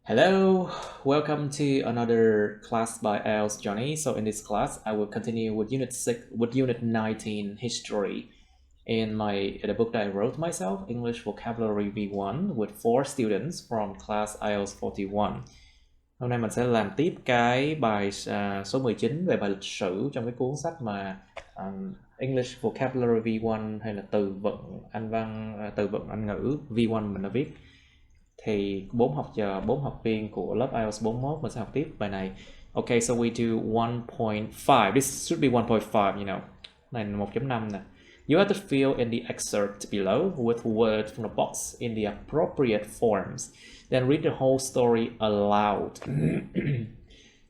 Hello, welcome to another class by IELTS Johnny. So in this class, I will continue with Unit 19, History, in the book that I wrote myself, English Vocabulary V1, with 4 students from class IELTS 41. Hôm nay mình sẽ làm tiếp cái bài số 19 về bài lịch sử trong cái cuốn sách mà English Vocabulary V1 hay là từ vựng Anh văn, từ vựng Anh ngữ V1 mình đã viết. Thì 4 học viên của lớp IELTS 41 mình sẽ học tiếp bài này. Okay, so we do 1.5. This should be 1.5, you know. Này là 1.5 nè. You have to fill in the excerpt below with words from the box in the appropriate forms. Then read the whole story aloud.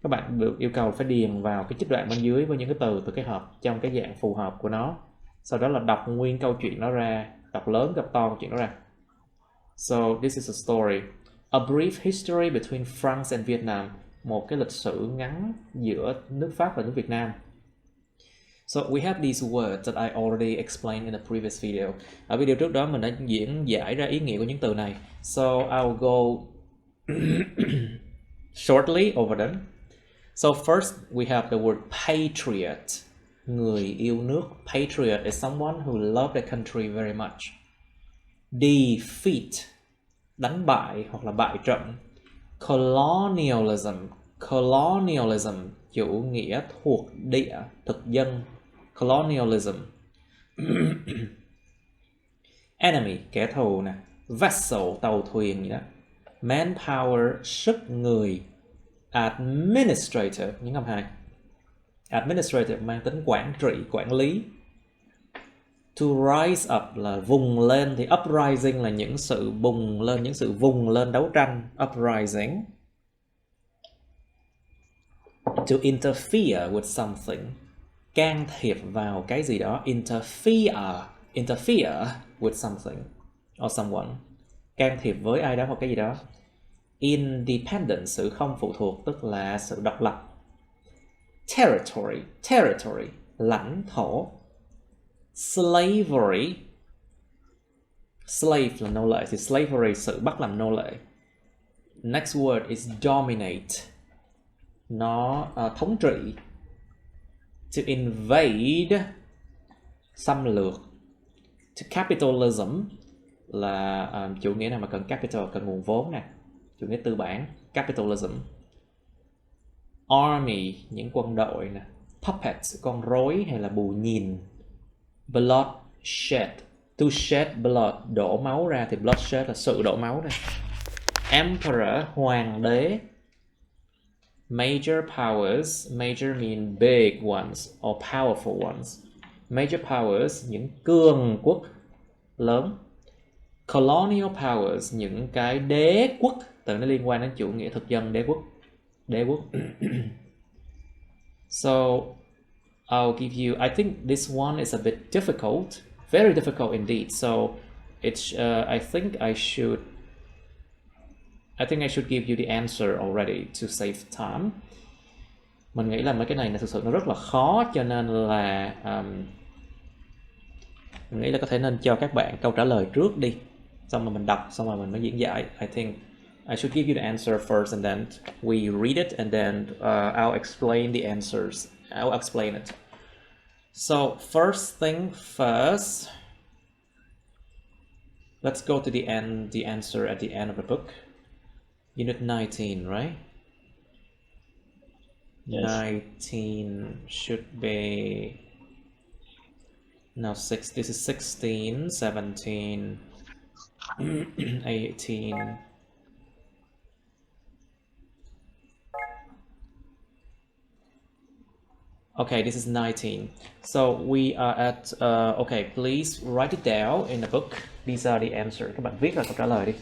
Các bạn được yêu cầu phải điền vào cái trích đoạn bên dưới với những cái từ cái hộp trong cái dạng phù hợp của nó. Sau đó là đọc nguyên câu chuyện nó ra, đọc lớn đọc to câu chuyện nó ra. So this is a story. A brief history between France and Vietnam. Một cái lịch sử ngắn giữa nước Pháp và nước Việt Nam. So we have these words that I already explained in the previous video. Ở video trước đó mình đã diễn giải ra ý nghĩa của những từ này. So I'll go shortly over them. So first we have the word patriot. Người yêu nước. Patriot is someone who loves their country very much. Defeat, đánh bại hoặc là bại trận. Colonialism, chủ nghĩa thuộc địa, thực dân. Colonialism. Enemy, kẻ thù nè. Vessel, tàu thuyền gì đó. Manpower, sức người. Administrator, những âm hai. Administrator mang tính quản trị, quản lý. To rise up là vùng lên, thì uprising là những sự bùng lên, những sự vùng lên đấu tranh, uprising. To interfere with something, can thiệp vào cái gì đó, interfere with something or someone, can thiệp với ai đó hoặc cái gì đó. Independent, sự không phụ thuộc, tức là sự độc lập. Territory, lãnh thổ. Slavery, slave là nô lệ, thì slavery sự bắt làm nô lệ. Next word is dominate, nó thống trị. To invade, xâm lược. To capitalism là chủ nghĩa nào mà cần capital, cần nguồn vốn nè, chủ nghĩa tư bản, capitalism. Army, những quân đội nè. Puppets, con rối hay là bù nhìn. Bloodshed, to shed blood, đổ máu ra, thì bloodshed là sự đổ máu ra. Emperor, hoàng đế. Major powers, major mean big ones or powerful ones. Major powers, những cường quốc lớn. Colonial powers, những cái đế quốc, từ nó liên quan đến chủ nghĩa thực dân đế quốc. So I'll give you, I think this one is a bit difficult, very difficult indeed. So it's, I think I should give you the answer already to save time. Mình nghĩ là mấy cái này là thực sự nó rất là khó, cho nên là mình nghĩ là có thể nên cho các bạn câu trả lời trước đi, xong rồi mình đọc, xong rồi mình mới diễn giải. I think I should give you the answer first and then we read it and then I'll explain the answers. I'll explain it. So first thing first, let's go to the end, the answer at the end of the book. Unit 19, right? Yes. 19 should be, no, 6, this is 16, 17, 18. Okay, this is 19. So we are at, okay, please write it down in the book. These are the answers. Các bạn viết ra câu trả lời đi.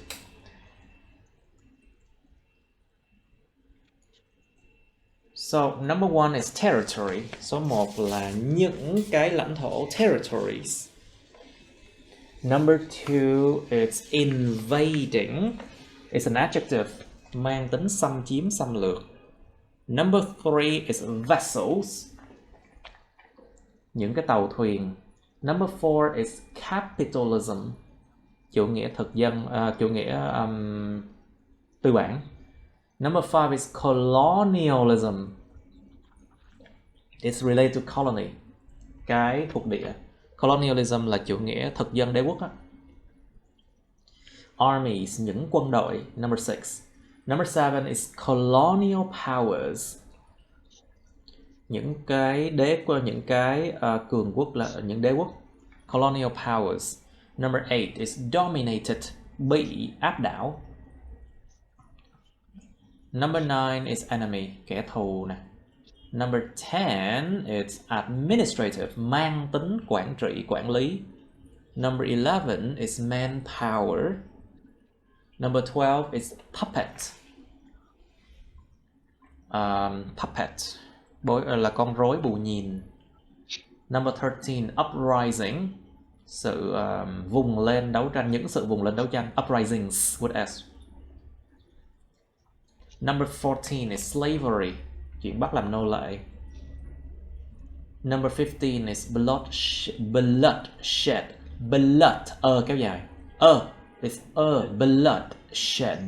So number one is territory. Số 1 là những cái lãnh thổ, territories. Number 2 is invading. It's an adjective, mang tính xâm chiếm, xâm lược. Number 3 is vessels, những cái tàu thuyền. Number 4 is capitalism, chủ nghĩa thực dân, chủ nghĩa tư bản. Number 5 is colonialism. It's related to colony, cái thuộc địa. Colonialism là chủ nghĩa thực dân đế quốc á. Armies, những quân đội. Number 6. Number 7 is colonial powers. Những cái cường quốc là những đế quốc. Colonial powers. Number 8 is dominated, bị áp đảo. Number 9 is enemy, kẻ thù nè. Number 10 is administrative, mang tính quản trị, quản lý. Number 11 is manpower. Number 12 is puppet. Puppet là con rối bù nhìn. Number 13 uprising, sự vùng lên đấu tranh, những sự vùng lên đấu tranh. Uprisings with S. Number 14 is slavery, chuyện bắt làm nô lệ. Number 15 is bloodshed. Blood, kéo dài. It's bloodshed,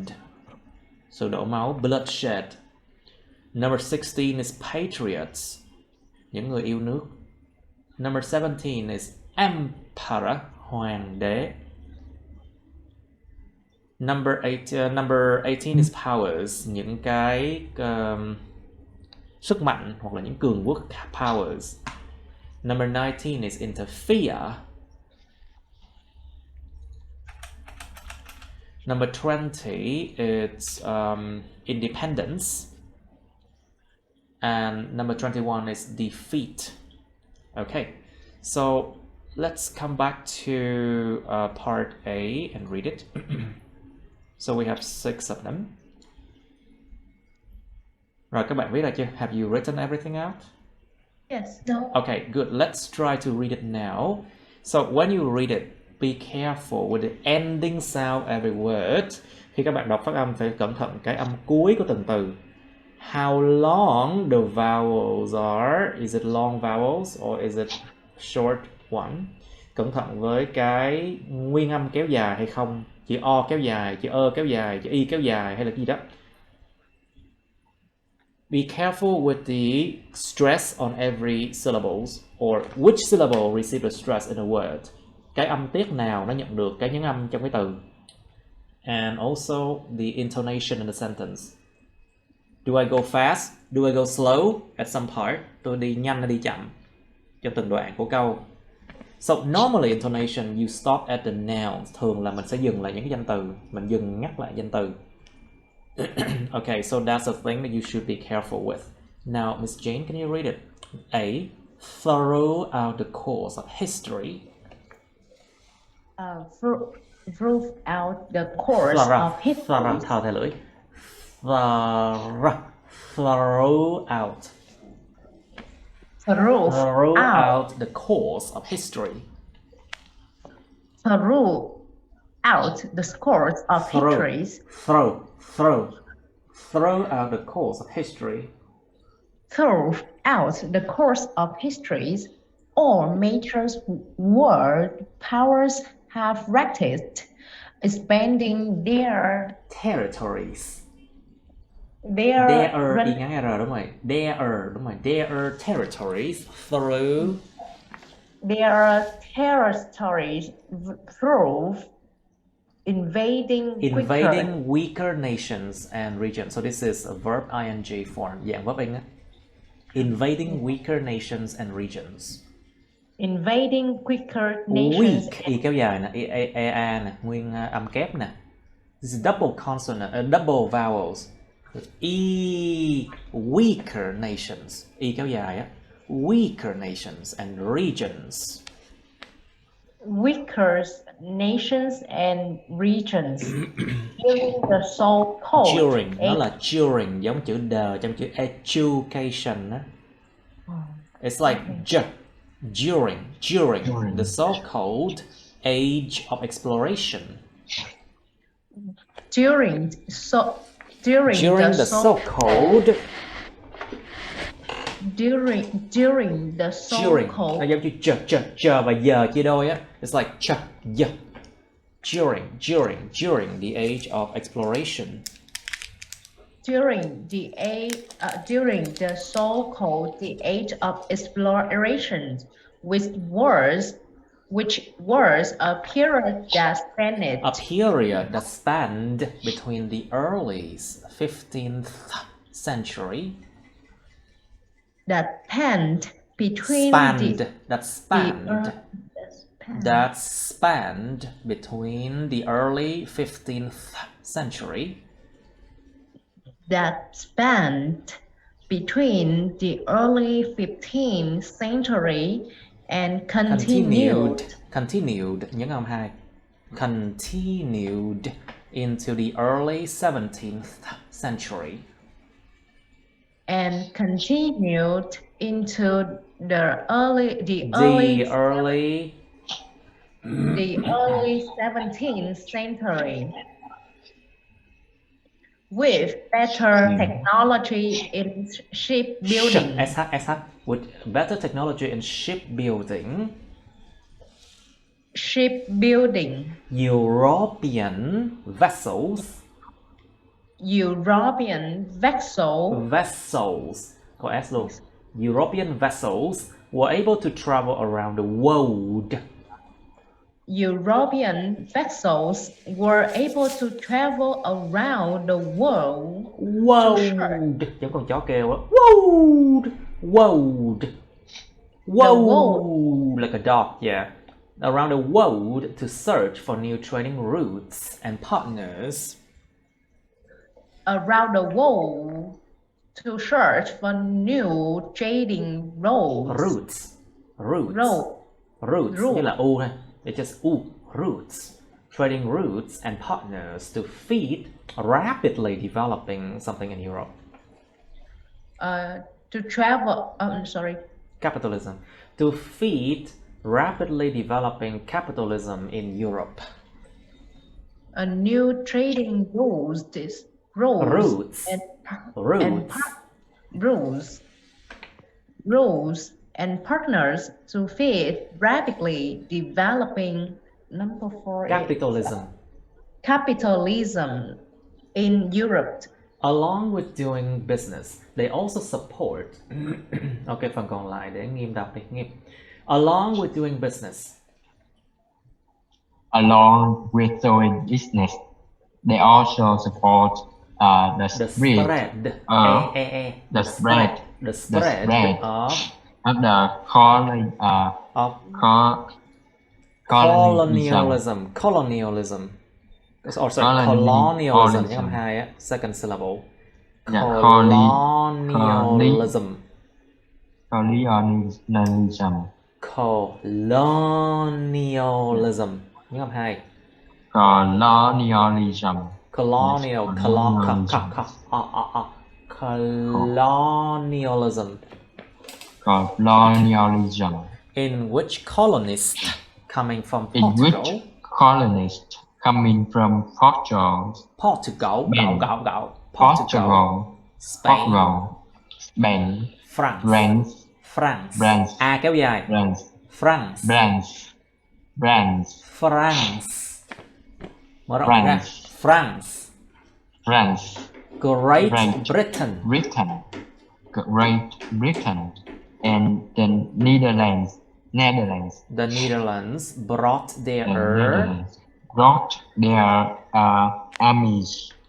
sự đổ máu. Bloodshed. Number 16 is patriots, những người yêu nước. Number 17 is emperor, hoàng đế. Number 18 is powers, những cái sức mạnh hoặc là những cường quốc. Powers. Number 19 is interfere. Number 20 is independence. And number 21 is defeat. Okay, so let's come back to part A and read it. So we have 6 of them. Rồi, các bạn viết ra chưa? Have you written everything out? Yes. No. Okay, good. Let's try to read it now. So when you read it, be careful with the ending sound every word. Khi các bạn đọc phát âm phải cẩn thận cái âm cuối của từng từ. How long the vowels are? Is it long vowels or is it short one? Cẩn thận với cái nguyên âm kéo dài hay không? Chữ O kéo dài, chữ ơ kéo dài, chữ Y kéo dài hay là cái gì đó. Be careful with the stress on every syllables or which syllable receives the stress in a word. Cái âm tiết nào nó nhận được cái nhấn âm trong cái từ. And also the intonation in the sentence. Do I go fast? Do I go slow at some part? Tôi đi nhanh hay đi chậm trong từng đoạn của câu. So normally intonation you stop at the nouns. Thường là mình sẽ dừng lại những cái danh từ, mình dừng nhắc lại danh từ. Okay, so that's the thing that you should be careful with. Now, Miss Jane, can you read it? A. Throughout the course of history. Throughout the course of history. Thao theo lưỡi. Throughout the course of history. Throughout the course of histories. Throughout the course of history. Throughout the course of histories, all major world powers have practiced expanding their territories. Their y ngắn R đúng rồi. Their territories through invading weaker nations and regions. So this is a verb ing form, dạng verb ing á. Invading weaker nations and regions. Invading weaker nations. Weak, y kéo dài nè, a nè, nguyên âm kép nè. This is double consonant, double vowels. Weaker nations, y kéo dài á. Weaker nations and regions. Weaker nations and regions. During the so-called. During, nó là during, giống chữ the trong chữ education á. It's like during the so-called age of exploration. During the so-called nó giống chữ chờ và giờ chia đôi á. It's like during the age of exploration. during the so-called the age of exploration, which was a period that spanned between the early 15th century. That spanned between between the early 15th century. That spanned between the early 15th century and continued nhấn âm 2, continued into the early 17th century. And continued into the early 17th century with better technology in shipbuilding. With better technology in shipbuilding. European vessels có S luôn. European vessels were able to travel around the world. European vessels were able to travel around the world. Giống con chó kêu á. World. Like a dog, yeah. Around the world to search for new trading routes and partners. Around the world to search for new trading routes. Routes như là U thôi. It's just routes. Trading routes and partners to feed rapidly developing something in Europe. Capitalism. To feed rapidly developing capitalism in Europe. A new trading routes and partners to feed rapidly developing capitalism in Europe. Along with doing business, they also support. Ok, phần còn lại để Nghiêm đọc đi, Nghiêm. Along with doing business. Along with doing business, they also support the spread of the colonialism. It's also colonialism. Second syllable. Colonialism. Colonialism. In which colonists coming from Portugal. Spain, France. A kéo dài. France. Mở rộng ra. France. Great Britain. And the Netherlands. The Netherlands brought their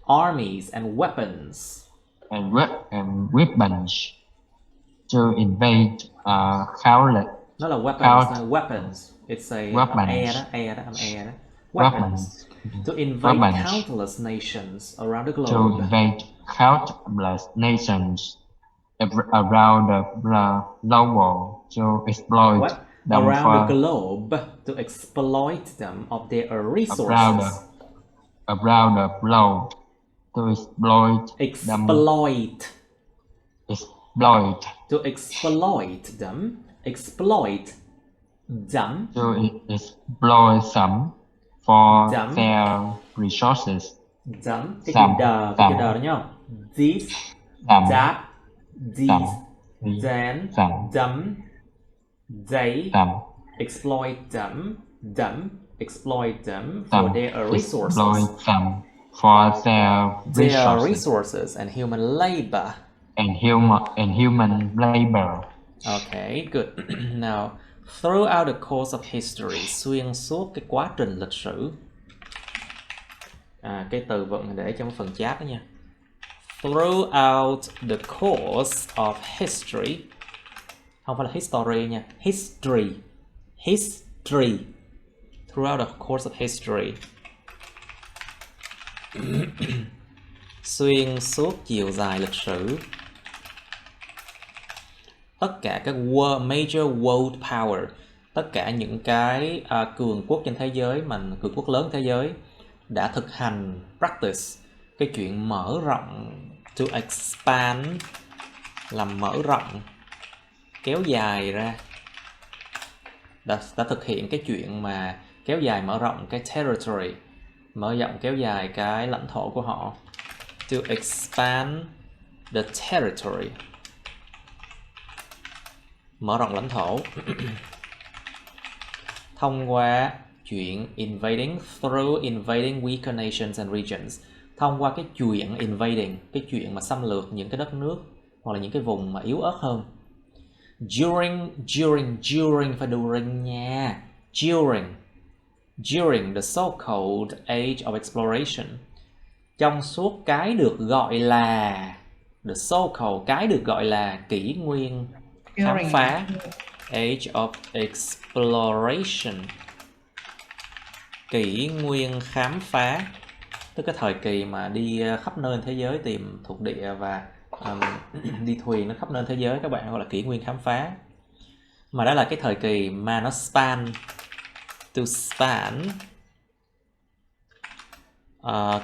armies and weapons. To invade Nó là weapons. It's a weapons. To invade countless nations around the globe. Around the globe to exploit them around the globe to exploit them of their resources. Around the globe to exploit them. To exploit them. To exploit them for their resources. Cái chữ đờ đó nhá. This, that, these, then, them, they, exploit them for their resources. for their their resources resources and human labor. and human labor. Okay, good. Now, throughout the course of history, xuyên suốt cái quá trình lịch sử. Cái từ vựng để trong phần chat đó nha. Throughout the course of history, không phải là history nha, history. Throughout the course of history, xuyên suốt chiều dài lịch sử, tất cả các major world power, tất cả những cái cường quốc trên thế giới, cường quốc lớn thế giới đã thực hành practice cái chuyện mở rộng, to expand, làm mở rộng, kéo dài ra, đã thực hiện cái chuyện mà kéo dài mở rộng cái territory, mở rộng kéo dài cái lãnh thổ của họ. To expand the territory, mở rộng lãnh thổ. Thông qua chuyện invading, through invading weaker nations and regions, thông qua cái chuyện invading, cái chuyện mà xâm lược những cái đất nước hoặc là những cái vùng mà yếu ớt hơn. During phải during nha. During the so-called age of exploration, trong suốt cái được gọi là the so-called, cái được gọi là kỷ nguyên khám phá, age of exploration, kỷ nguyên khám phá, tức cái thời kỳ mà đi khắp nơi thế giới tìm thuộc địa và đi thuyền nó khắp nơi thế giới, các bạn gọi là kỷ nguyên khám phá. Mà đó là cái thời kỳ mà nó span, to span,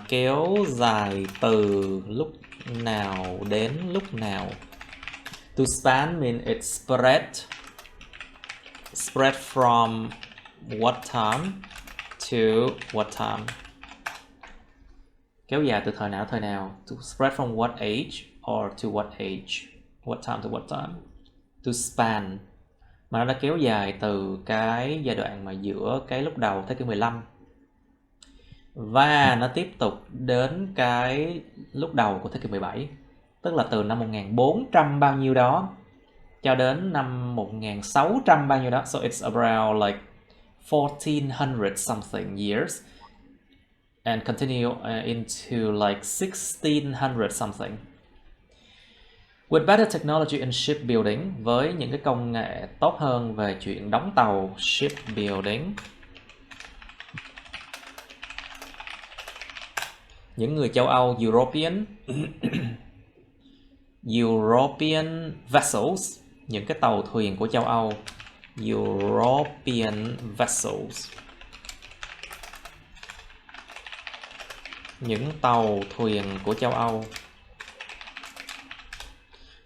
kéo dài từ lúc nào đến lúc nào. To span means it spread from what time to what time. Kéo dài từ thời nào thời nào. To spread from what age or to what age. What time to what time. To span. Mà nó đã kéo dài từ cái giai đoạn mà giữa cái lúc đầu thế kỷ 15 và nó tiếp tục đến cái lúc đầu của thế kỷ 17, tức là từ năm 1400 bao nhiêu đó cho đến năm 1600 bao nhiêu đó. So it's around like 1400 something years and continue into like 1600 something. With better technology in shipbuilding, với những cái công nghệ tốt hơn về chuyện đóng tàu, shipbuilding, những người châu Âu, European vessels, những cái tàu thuyền của châu Âu, European vessels, những tàu thuyền của châu Âu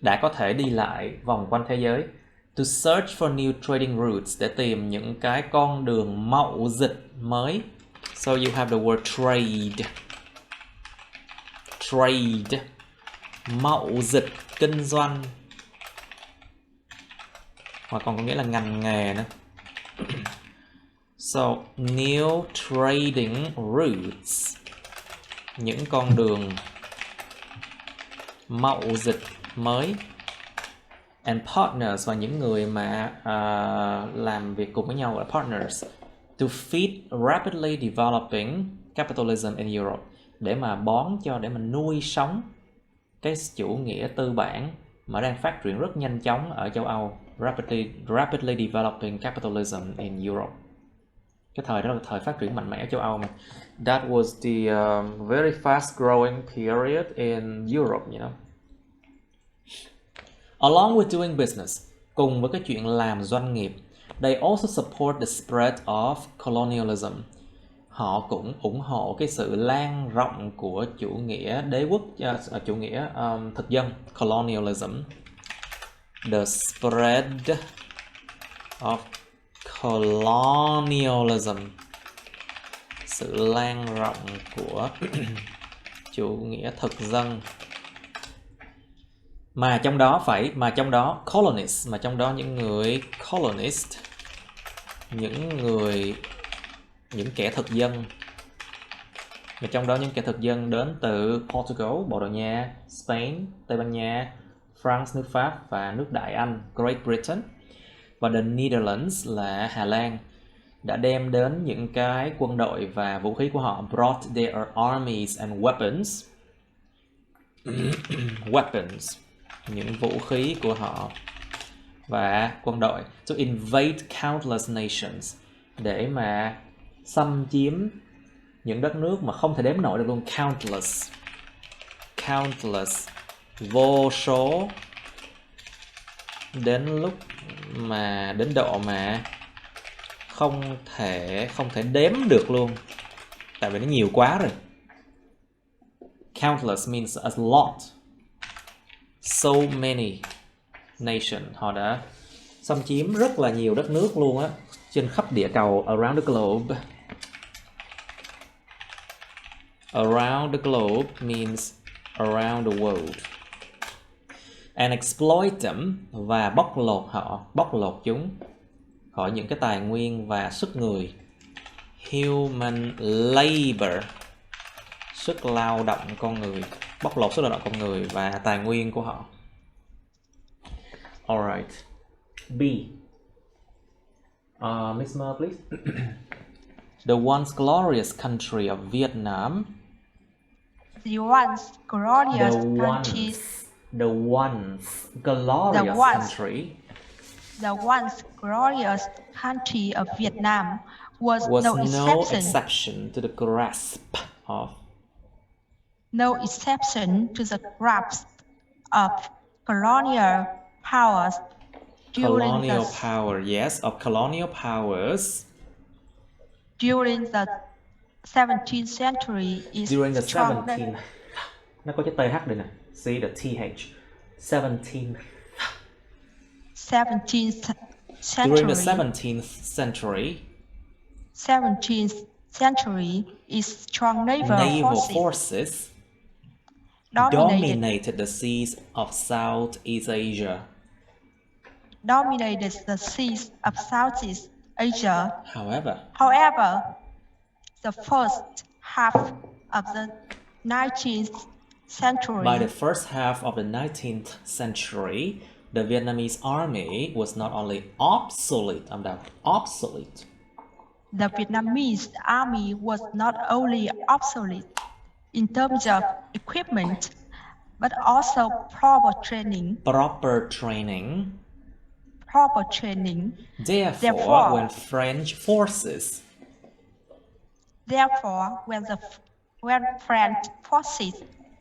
đã có thể đi lại vòng quanh thế giới. To search for new trading routes, để tìm những cái con đường mậu dịch mới. So you have the word trade, mậu dịch, kinh doanh, hoặc còn có nghĩa là ngành nghề nữa. So new trading routes, những con đường mậu dịch mới. And partners, và những người mà làm việc cùng với nhau là partners. To feed rapidly developing capitalism in Europe, để mà để mà nuôi sống cái chủ nghĩa tư bản mà đang phát triển rất nhanh chóng ở châu Âu. Rapidly developing capitalism in Europe. Cái thời đó là thời phát triển mạnh mẽ ở châu Âu mà. That was the very fast growing period in Europe, you know. Along with doing business, cùng với cái chuyện làm doanh nghiệp, they also support the spread of colonialism. Họ cũng ủng hộ cái sự lan rộng của chủ nghĩa đế quốc, chủ nghĩa thực dân, colonialism. The spread of colonialism, sự lan rộng của chủ nghĩa thực dân. Mà trong đó colonists, mà trong đó những người colonist, những kẻ thực dân, Và trong đó những kẻ thực dân đến từ Portugal, Bồ Đào Nha, Spain, Tây Ban Nha, France, nước Pháp và nước Đại Anh, Great Britain. Và the Netherlands là Hà Lan, đã đem đến những cái quân đội và vũ khí của họ, brought their armies and weapons. Weapons, những vũ khí của họ và quân đội, to invade countless nations, để mà xâm chiếm những đất nước mà không thể đếm nổi được luôn. Countless, vô số, đến lúc mà đến độ mà không thể đếm được luôn, tại vì nó nhiều quá rồi. Countless means a lot, so many nation. Họ đã xâm chiếm rất là nhiều đất nước luôn á, trên khắp địa cầu, around the globe. Around the globe means around the world. And exploit them, và bóc lột chúng khỏi những cái tài nguyên và sức người. Human labor, sức lao động con người, bóc lột sức lao động con người và tài nguyên của họ. Alright. B. Miss Mer, please. The once glorious country of Vietnam. The once glorious country. The once glorious country. The once glorious country of Vietnam was no exception to the grasp of colonial powers during the 17th century. During the 17th, nó có cái TH đây nè, see the TH. 17th century. During the 17th century, its strong naval forces dominated the seas of Southeast Asia. However, the first half of the 19th century. By the first half of the 19th century, the Vietnamese army was not only obsolete. The Vietnamese army was not only obsolete in terms of equipment, but also proper training. Therefore, when French forces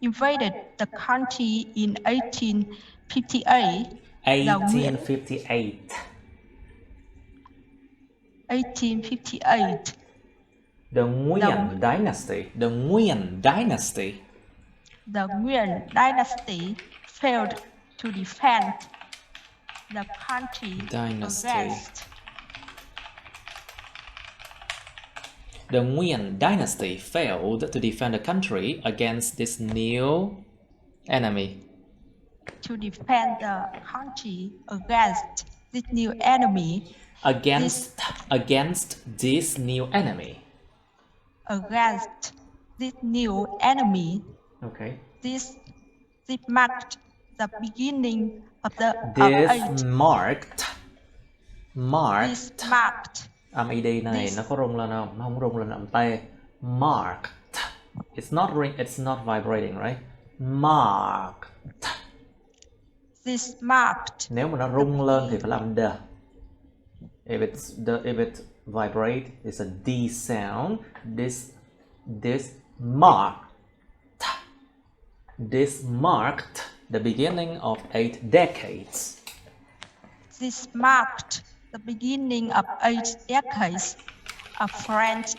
invaded the country in 1858. 1858. The Nguyen dynasty failed to defend the country against. The Nguyen dynasty failed to defend the country against this new enemy. Against this new enemy. Okay. This marked the beginning of the âm id này nó có rung lên không? Nó không rung lên âm t. Marked. It's not vibrating, right? Marked. This marked. Nếu mà nó rung lên thì phải làm d. If it vibrate, it's a d sound. This marked the beginning of 8 decades. This marked the beginning of 8 decades of French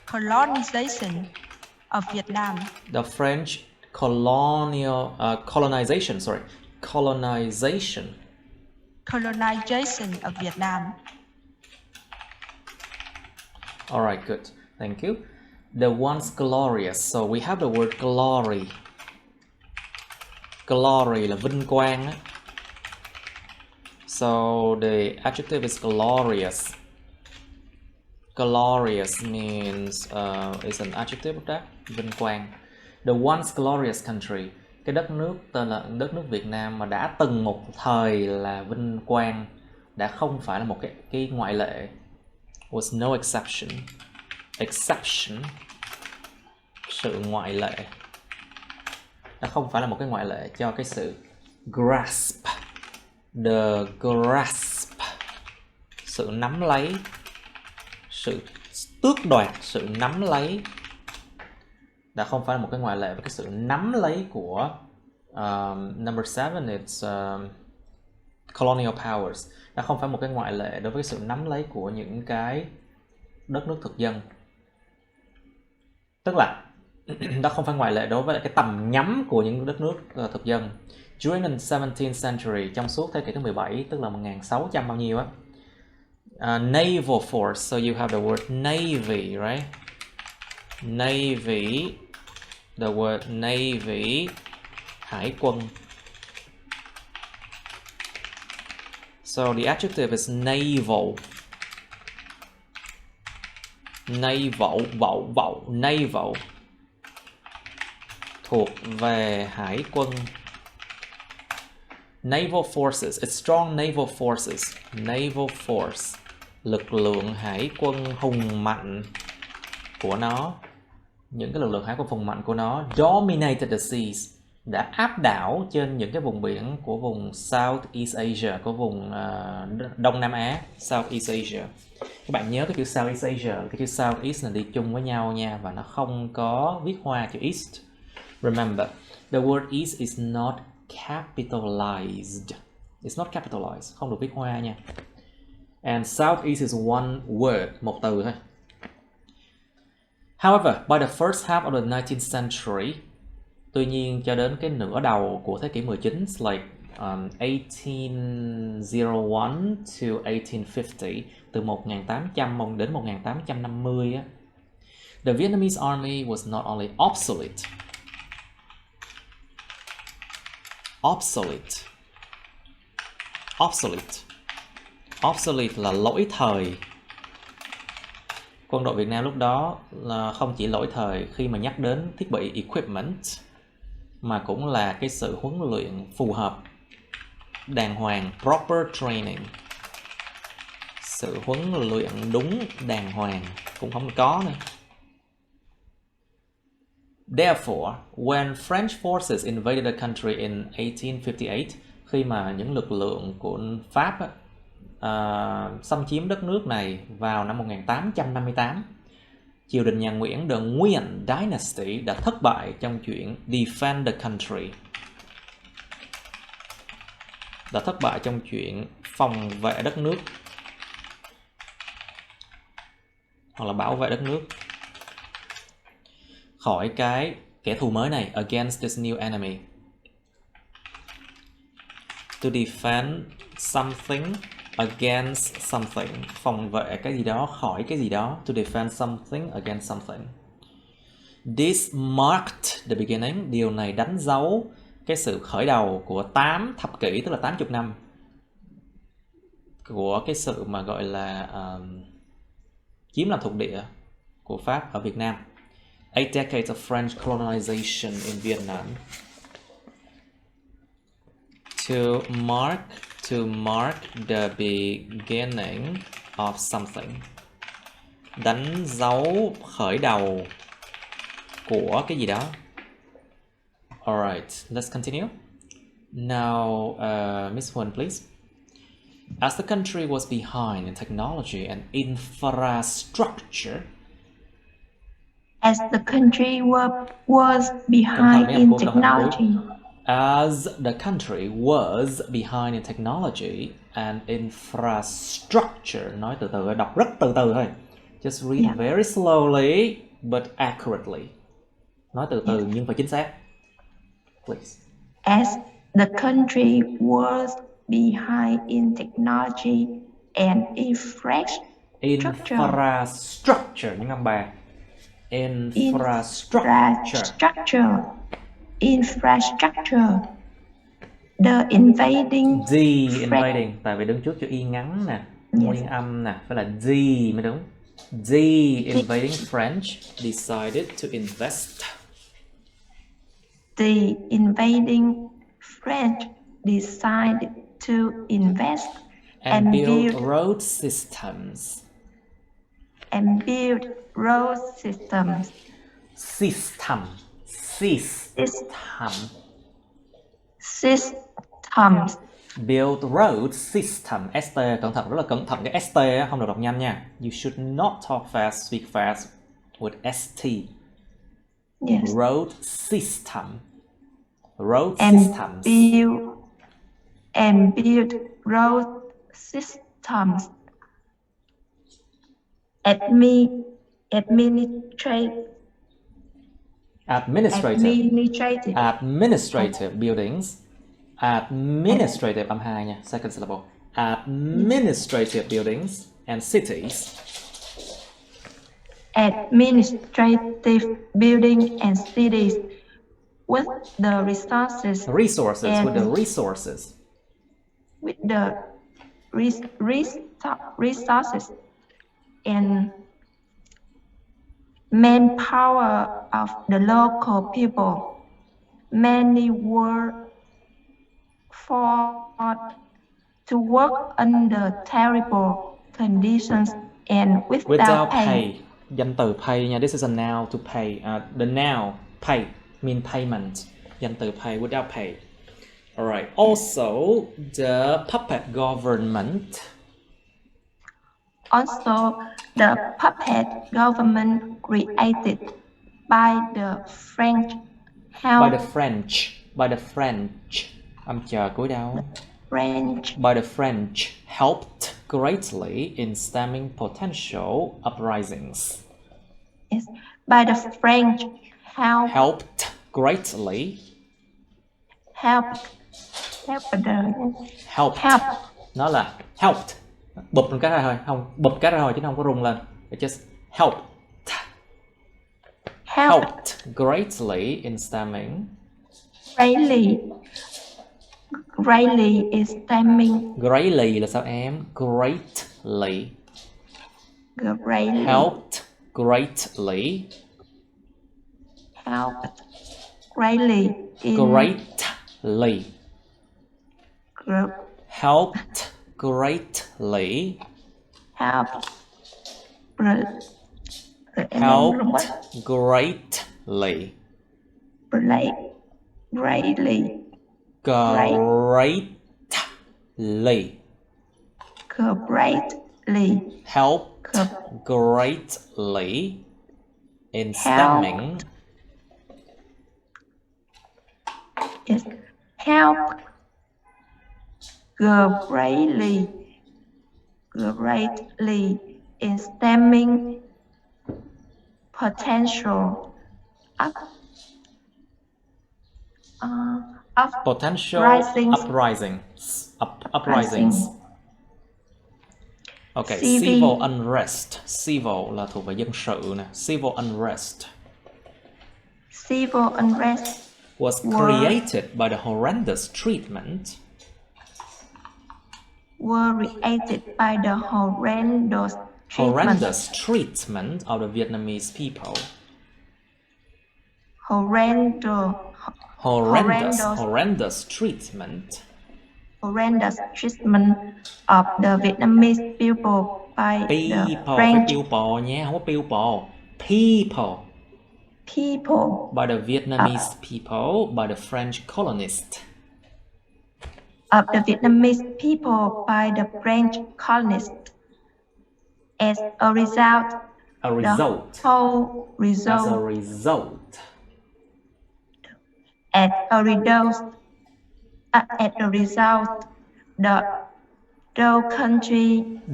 colonization of Vietnam. The French colonization of Vietnam. All right, good. Thank you. The once glorious. So we have the word glory. Glory là vinh quang. So the adjective is glorious. Glorious means is an adjective of that. Vinh quang. The once glorious country. Cái đất nước tên là đất nước Việt Nam mà đã từng một thời là vinh quang đã không phải là một cái ngoại lệ. Was no exception. Exception, sự ngoại lệ, đã không phải là một cái ngoại lệ cho cái sự grasp. The grasp, sự nắm lấy, sự tước đoạt, sự nắm lấy, đã không phải là một cái ngoại lệ với cái sự nắm lấy của number 7, it's colonial powers, đã không phải một cái ngoại lệ đối với sự nắm lấy của những cái đất nước thực dân. Tức là đó không phải ngoại lệ đối với cái tầm nhắm của những đất nước thực dân. During the 17th century, trong suốt thế kỷ thứ 17, tức là 1600 bao nhiêu á. Naval force, so you have the word navy, right? Navy, the word navy, hải quân. So the adjective is naval. Naval, thuộc về hải quân. Naval forces, it's strong naval forces. Naval force, lực lượng hải quân hùng mạnh của nó. Những cái lực lượng hải quân hùng mạnh của nó dominated the seas, đã áp đảo trên những cái vùng biển của vùng Southeast Asia, của vùng Đông Nam Á, Southeast Asia. Các bạn nhớ cái chữ Southeast Asia, cái chữ Southeast là đi chung với nhau nha, và nó không có viết hoa chữ East. Remember, the word East is not capitalized. It's not capitalized, không được viết hoa nha. And Southeast is one word, một từ thôi. However, by the first half of the 19th century, tuy nhiên cho đến cái nửa đầu của thế kỷ 19, like 1801 to 1850, từ 1800 đến 1850 á, the Vietnamese army was not only obsolete. Obsolete là lỗi thời. Quân đội Việt Nam lúc đó là không chỉ lỗi thời khi mà nhắc đến thiết bị equipment, mà cũng là cái sự huấn luyện phù hợp, đàng hoàng, proper training. Sự huấn luyện đúng, đàng hoàng cũng không có nữa. Therefore, when French forces invaded the country in 1858, khi mà những lực lượng của Pháp xâm chiếm đất nước này vào năm 1858, triều đình nhà Nguyễn, the Nguyen Dynasty, đã thất bại trong chuyện defend the country, đã thất bại trong chuyện phòng vệ đất nước hoặc là bảo vệ đất nước khỏi cái kẻ thù mới này, against this new enemy. To defend something against something, phòng vệ cái gì đó khỏi cái gì đó. To defend something against something. This marked the beginning, điều này đánh dấu cái sự khởi đầu của 8 thập kỷ, tức là 80 năm của cái sự mà gọi là chiếm làm thuộc địa của Pháp ở Việt Nam. 8 decades of French colonization in Vietnam. To mark the beginning of something, đánh dấu khởi đầu của cái gì đó. Alright, let's continue. Now, Miss Huân, please. As the country was behind in technology and infrastructure. As the country was behind in technology. As the country was behind in technology and infrastructure. Nói từ từ, đọc rất từ từ thôi. Just read very slowly but accurately. Nói từ từ nhưng phải chính xác. Please. As the country was behind in technology and infrastructure. Infrastructure, những âm bà. Infrastructure. The invading. Invading, tại vì đứng trước chữ y ngắn nè, nguyên âm nè, phải là D mới đúng. The invading French decided to invest. The invading French decided to invest and build build road systems. road systems. System. Systems. Build road system. ST cẩn thận, rất là cẩn thận cái ST không được đọc nhanh nha. You should not talk fast, speak fast with ST. Yes. Road system. Road And systems. build road systems. Administrative buildings. Administrative âm 2 nha, second syllable. Administrative buildings and cities. Administrative building and cities with the resources. With the resources. With the resources and manpower of the local people. Many were forced to work under terrible conditions and without pay. Danh từ pay nha, this is a noun to pay. The noun pay mean payment. Danh từ pay, without pay. Alright. Also, the puppet government. Also, the puppet government created by the French help. By the French. Âm chờ cuối đầu. By the French helped greatly in stemming potential uprisings. Yes. By the French helped greatly. Helped. Nó là helped. Bụp một cái ra thôi, không bụp cái ra thôi chứ nó không có rung lên. It's just helped. Helped greatly in stemming. Greatly is stemming. Greatly là sao em? Greatly. Helped greatly. Helped greatly. Greatly. Helped greatly. Helped greatly. Greatly. Helped greatly in stemming. Yes. Helped greatly in stemming potential of potential uprisings. Okay, civil unrest. Civil là thuộc về dân sự nè. Civil unrest. Civil unrest was created by the horrendous treatment. Horrendous treatment of the Vietnamese people. Horrendous treatment. Horrendous treatment of the Vietnamese people by the French. People nhé, không có people. People. By the Vietnamese people, by the French colonists. Of the Vietnamese people by the French colonists. As a result. As a result,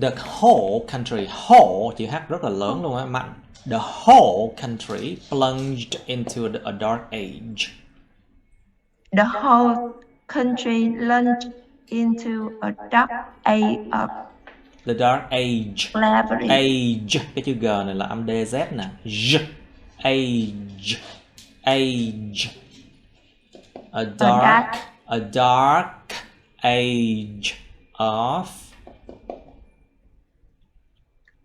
the whole country, whole chữ H rất là lớn luôn á, mạnh. The whole country plunged into a dark age. The whole country plunged into a dark age of the dark age. Slavery. Age, cái chữ G này là âm DZ nè. Age. A dark age of.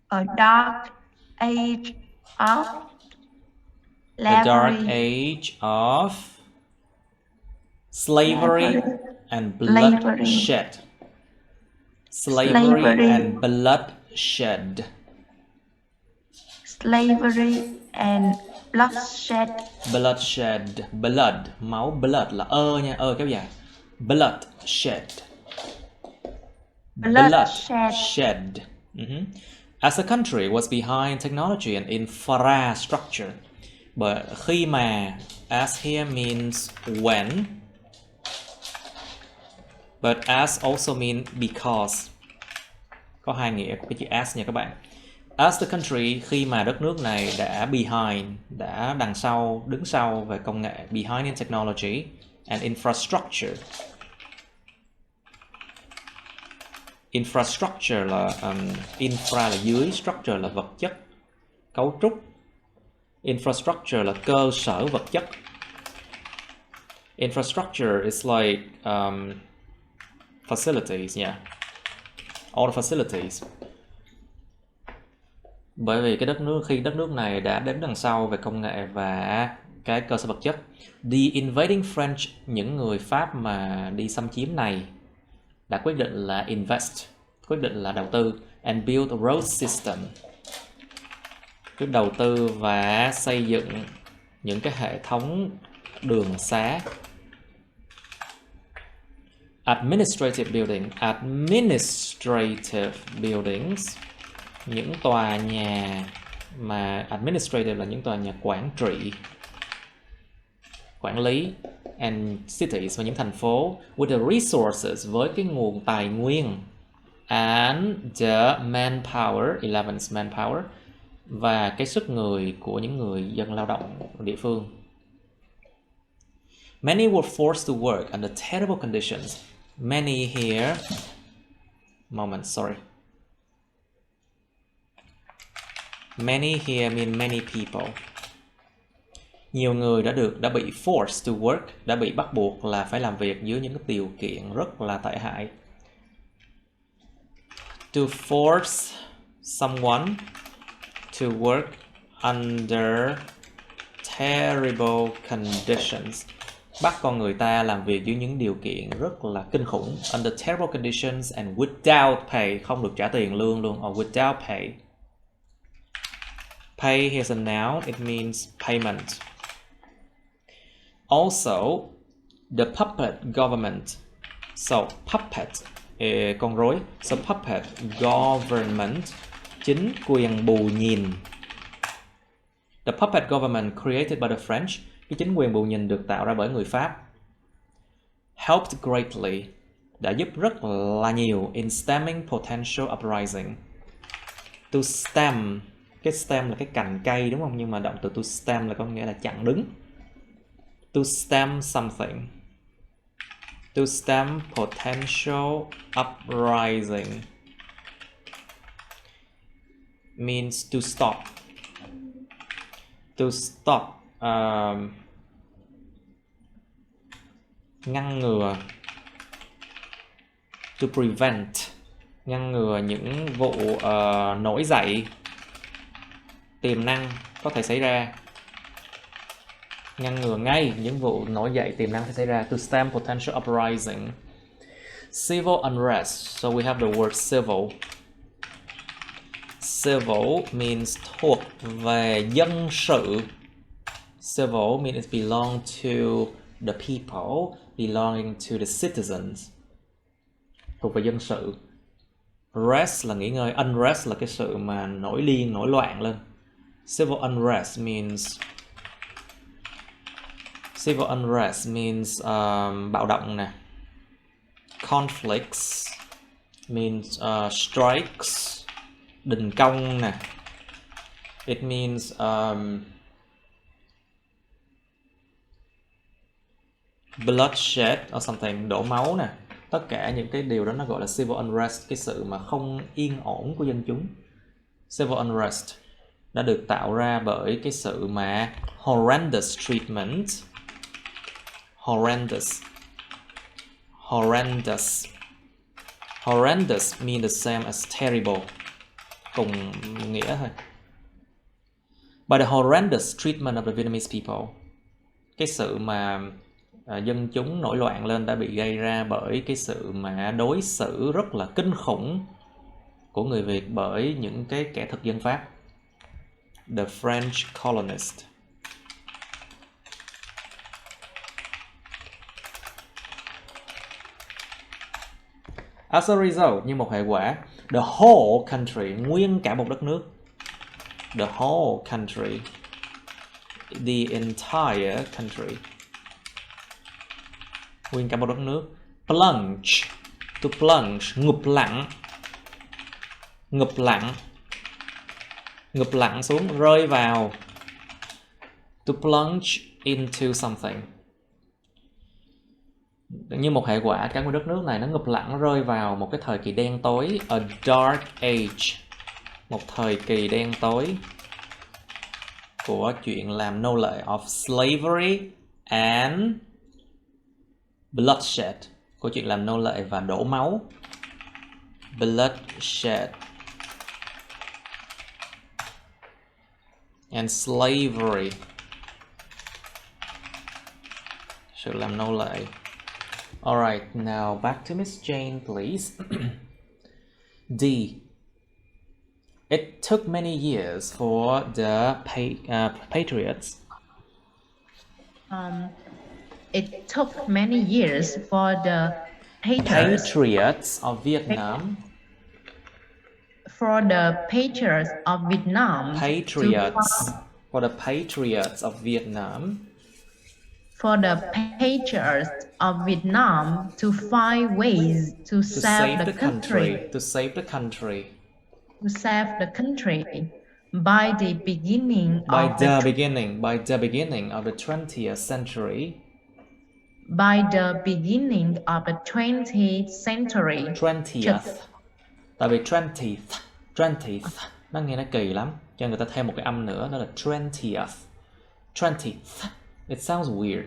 A dark age of The dark slavery, age of slavery and Slavery. bloodshed. Slavery Slavery. and bloodshed. slavery and bloodshed, Bloodshed. Blood. Máu. Blood là nha. Kéo dài. Bloodshed. bloodshed. As a country was behind technology and infrastructure. But khi mà, as here means when, but as also mean because. Có hai nghĩa của cái chữ as nha các bạn. As the country, khi mà đất nước này đã behind, đã đằng sau, đứng sau về công nghệ, behind in technology and infrastructure. Infrastructure là infra là dưới, structure là vật chất, cấu trúc. Infrastructure là cơ sở vật chất. Infrastructure is like facilities, yeah. All the facilities. Bởi vì khi đất nước này đã đến đằng sau về công nghệ và cái cơ sở vật chất. The invading French, những người Pháp mà đi xâm chiếm này, đã quyết định là invest, quyết định là đầu tư, and build a road system, quyết đầu tư và xây dựng những cái hệ thống đường xá. Administrative buildings, những tòa nhà mà administrative là những tòa nhà quản trị, quản lý, and cities và những thành phố, with the resources, với cái nguồn tài nguyên, and the manpower, 11's manpower, và cái sức người của những người dân lao động địa phương. Many were forced to work under terrible conditions. Many here, Many here mean many people. Nhiều người đã bị forced to work, đã bị bắt buộc là phải làm việc dưới những cái điều kiện rất là tệ hại. To force someone to work under terrible conditions. Bắt con người ta làm việc dưới những điều kiện rất là kinh khủng. Under terrible conditions and without pay, không được trả tiền lương luôn, or without pay. Pay here's a noun, it means payment. Also, the puppet government. So, puppet, con rối. So, puppet government, chính quyền bù nhìn. The puppet government created by the French, cái chính quyền bù nhìn được tạo ra bởi người Pháp. Helped greatly, đã giúp rất là nhiều in stemming potential uprising. To stem, cái stem là cái cành cây đúng không? Nhưng mà động từ to stem là có nghĩa là chặn đứng. To stem something. To stem potential uprising means to stop. To stop, ngăn ngừa. To prevent, ngăn ngừa những vụ nổi dậy tiềm năng có thể xảy ra. Ngăn ngừa ngay những vụ nổi dậy tiềm năng sẽ xảy ra. To stem potential uprising. Civil unrest. So we have the word civil. Civil means thuộc về dân sự. Civil means it belong to the people, belonging to the citizens. Thuộc về dân sự. Rest là nghỉ ngơi. Unrest là cái sự mà nổi điên, nổi loạn lên. Civil unrest means bạo động nè. Conflicts means strikes, đình công nè. It means bloodshed or something, đổ máu nè. Tất cả những cái điều đó nó gọi là civil unrest, cái sự mà không yên ổn của dân chúng. Civil unrest đã được tạo ra bởi cái sự mà horrendous treatment. Horrendous mean the same as terrible, cùng nghĩa thôi. By the horrendous treatment of the Vietnamese people. Cái sự mà dân chúng nổi loạn lên đã bị gây ra bởi cái sự mà đối xử rất là kinh khủng của người Việt bởi những cái kẻ thực dân Pháp. The French colonists. As a result, như một hệ quả, the whole country, nguyên cả một đất nước, the whole country, the entire country, nguyên cả một đất nước, plunge, to plunge, ngụp lặn xuống, rơi vào, to plunge into something. Như một hệ quả, cả một đất nước này nó ngụp lặn rơi vào một cái thời kỳ đen tối, a dark age, một thời kỳ đen tối của chuyện làm nô lệ, of slavery and bloodshed, của chuyện làm nô lệ và đổ máu, bloodshed and slavery, sự làm nô lệ. Alright, now back to Miss Jane, please. D. It took many years for the patriots. It took many years for the Patriots of Vietnam. For the patriots of Vietnam. Patriots. For the patriots of Vietnam. For the patriots of Vietnam to find ways to save the country. To save the country. To save the country by the beginning of the beginning of the 20th century. By the beginning of the 20th century. 20th. Tại vì 20th nó nghe nó kỳ lắm, cho người ta thêm một cái âm nữa, đó là 20th. 20th. It sounds weird.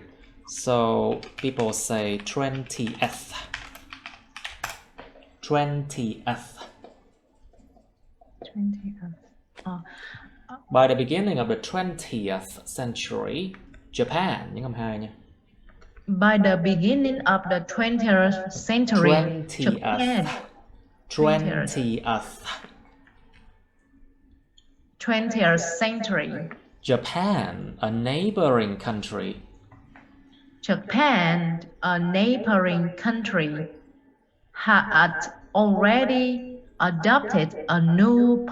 So people say 20th. 20th. 20th. By the beginning of the 20th century, Japan, những âm hai nha. By the beginning of the 20th century, 20th. Japan. 20th. 20th century. Japan, a neighboring country. Japan, a neighboring country, had already adopted a new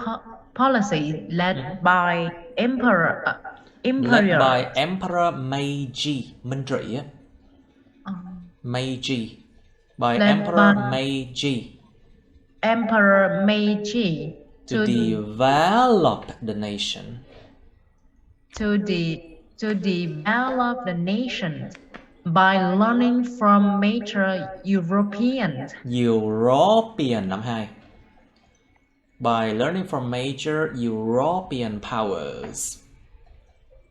policy led by Emperor Meiji. Minh Trị á. Meiji. By Led Emperor by Meiji. Emperor Meiji To develop the nation. To develop the nation by learning from major European năm 2. By learning from major European powers.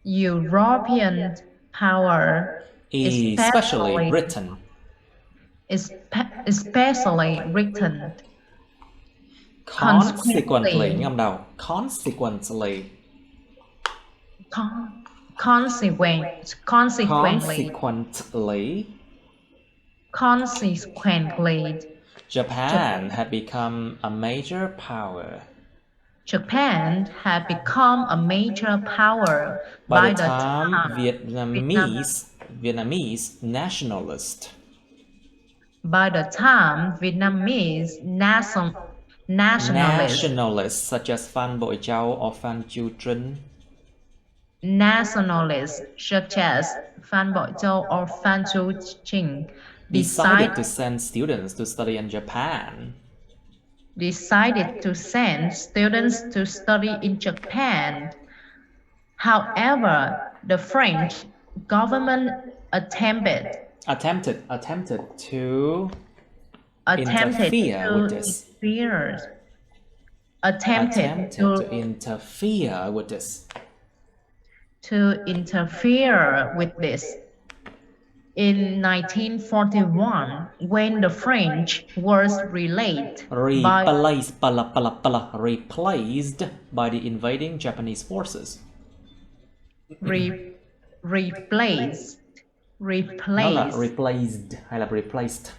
European power, especially Britain. Especially Britain. Consequently, ngâm đầu. Consequently. Consequently, Japan had become a major power. Japan had become a major power by the time Vietnamese nationalists. By the time Vietnamese nationalists such as Phan Bội Châu or Phan Chu Trinh. Nationalists such as Phan Bội Châu or Phan Chu Trinh decided to send students to study in Japan. Decided to send students to study in Japan. However, the French government attempted to interfere with this. In 1941, when the French was replaced by the invading Japanese forces. Replaced. Nó là replaced hay là replaced?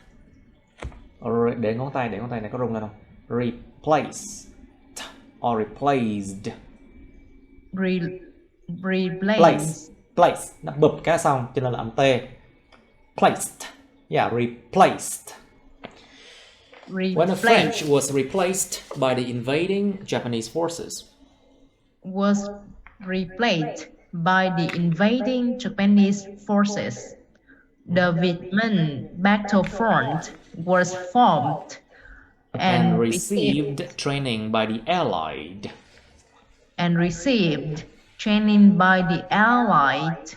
Để ngón tay này có rung lên không? Replaced or replaced. Replaced. Place. Nó bụp cái xong cho nên là âm T. Placed. Yeah, replaced. When the French was replaced by the invading Japanese forces. Was replaced by the invading Japanese forces. The Vietnam battlefront was formed and received training by the Allied. And received training by the Allied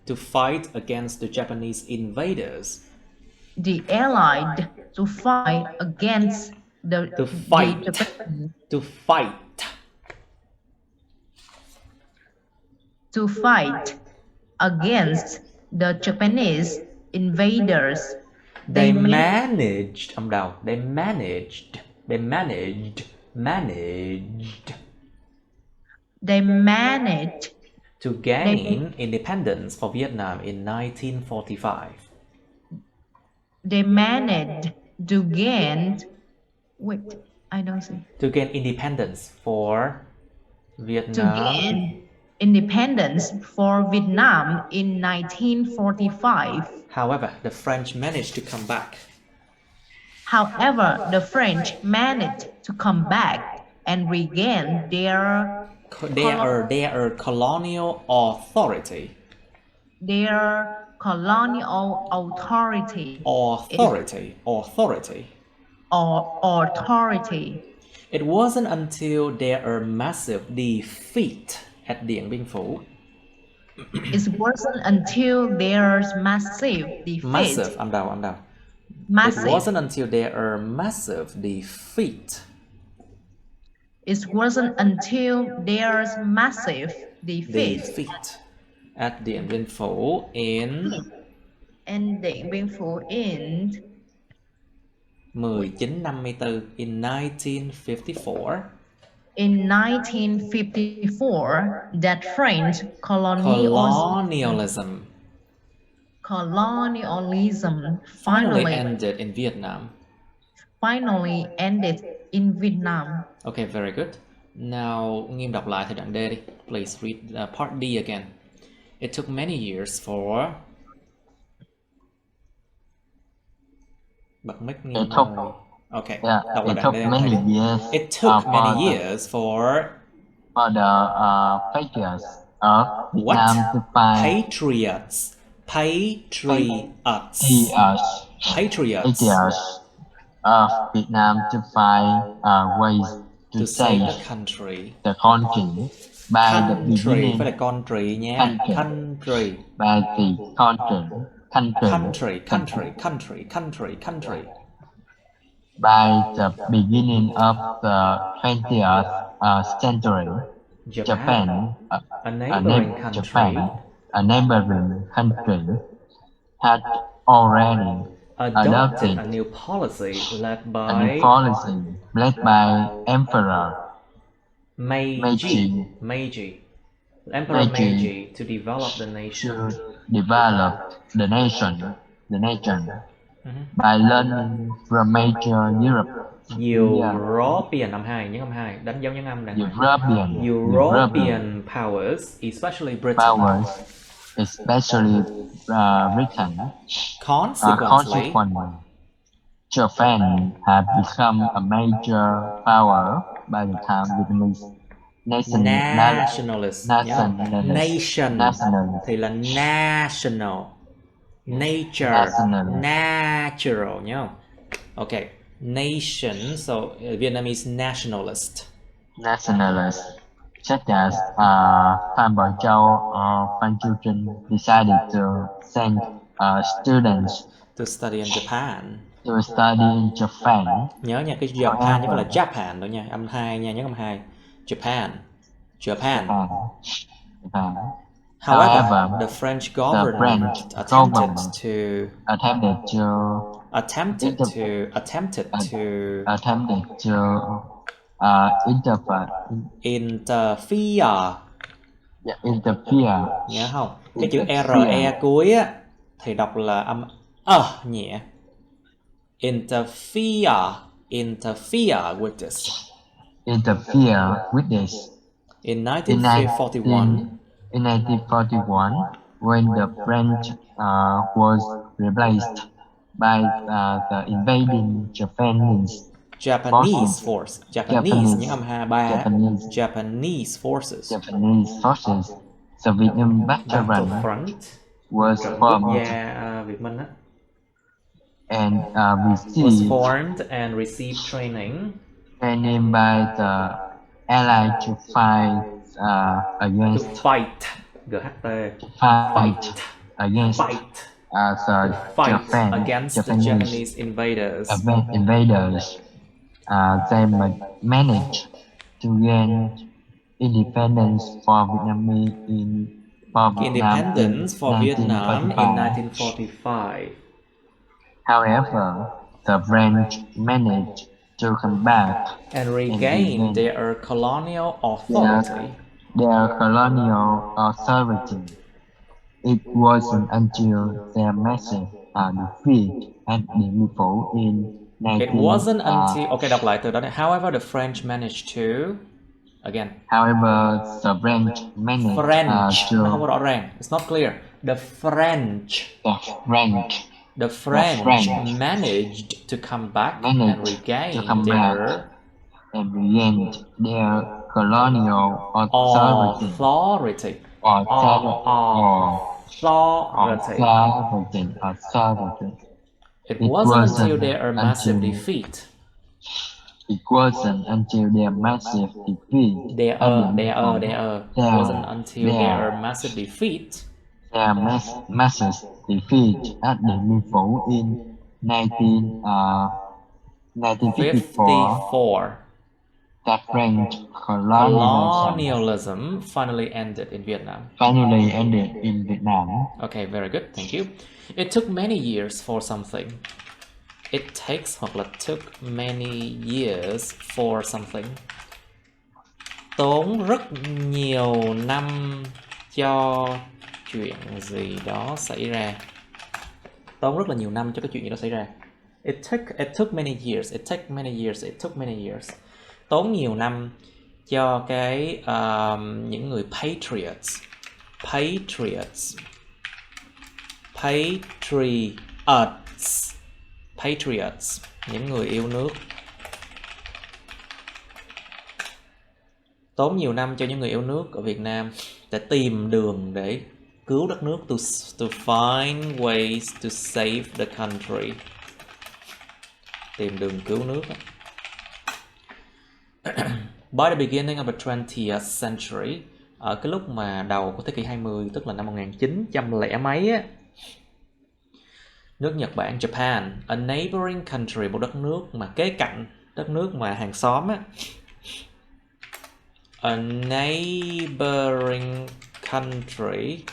to fight against the Japanese invaders. The Allied to fight against to fight against the Japanese invaders. They managed to gain independence for Vietnam in 1945. They managed to gain to gain independence for Vietnam. To gain independence for Vietnam in 1945. However, the French managed to come back. And regain their colonial authority. Their colonial authority. It wasn't until their massive defeat at Điện Biên Phủ. It wasn't until their massive defeat. Massive, I'm down. Massive. It wasn't until their massive defeat. It wasn't until their massive defeat. At Điện Biên Phủ in 1954. In 1954. In 1954, that French colonialism finally ended in Vietnam. Okay, very good. Now, Nghiêm đọc lại thời đoạn D đi. Please read part D again. It took many years for... Bật mic Nghiêm ơi. Okay. Yeah, it took many years. It took many years for the patriots of Vietnam to find patriots of Vietnam to find ways to save the country. By the beginning. Phải là country nha. Country. By the country. By the beginning of the 20th century, Japan, a neighboring country, had already adopted a new policy led by Emperor Meiji. Emperor Meiji to develop the nation. By learning from major European âm 2, nhấn âm 2, đánh dấu nhấn âm này. European powers, especially Britain. Consequently, Japan had become a major power by the time Vietnamese nationalist thì là national. Natural nhá. Okay, nation, so Vietnamese nationalist such as Phan Bội Châu or Phan Chu Trinh decided to send students to study in Japan. Nhớ nha, cái Japan chứ không là Japan đâu nha, âm 2 nha, nhớ âm 2. Japan. However, the French government attempted to Interfere. Nhớ không? Cái chữ RE cuối á thì đọc là âm nhẹ. Interfere with this. Interfere with this. In 1941, in 1941, when the French was replaced by the invading Japanese force. Japanese những âm ba. Japanese Japanese forces. The Vietnam Battlefront was trận quốc formed gia Việt Minh á. and Was formed and received training by the Allies to fight against to fight GHT fight against the against the Japanese invaders. They managed to gain independence for Vietnam in 1945. However, the French managed to come back and regain their colonial authority. It wasn't until their massive defeat at Điện Biên Phủ in 19... It wasn't until... Okay, đọc lại từ đó này. However, the French managed to... Again. However, the French managed to... Nó không có rõ ràng. It's not clear. The French managed to come back and regain their colonial authority. It wasn't until their massive defeat. It wasn't until their massive defeat. It wasn't until their massive defeat. Their massive defeat at Điện Biên Phủ in 1954. That French colonialism finally ended in Vietnam. Okay, very good. Thank you. It took many years for something. It takes hoặc là took many years for something. Tốn rất nhiều năm cho chuyện gì đó xảy ra. Tốn rất là nhiều năm cho cái chuyện gì đó xảy ra. It took many years. It took many years. Tốn nhiều năm cho cái những người patriots, những người yêu nước. Tốn nhiều năm cho những người yêu nước ở Việt Nam để tìm đường để cứu đất nước, to find ways to save the country. Tìm đường cứu nước. By the beginning of the 20th century, ở cái lúc mà đầu của thế kỷ 20, tức là năm 1900 lẻ mấy á, nước Nhật Bản, Japan, a neighboring country, một đất nước mà kế cạnh, đất nước mà hàng xóm á. A neighboring country,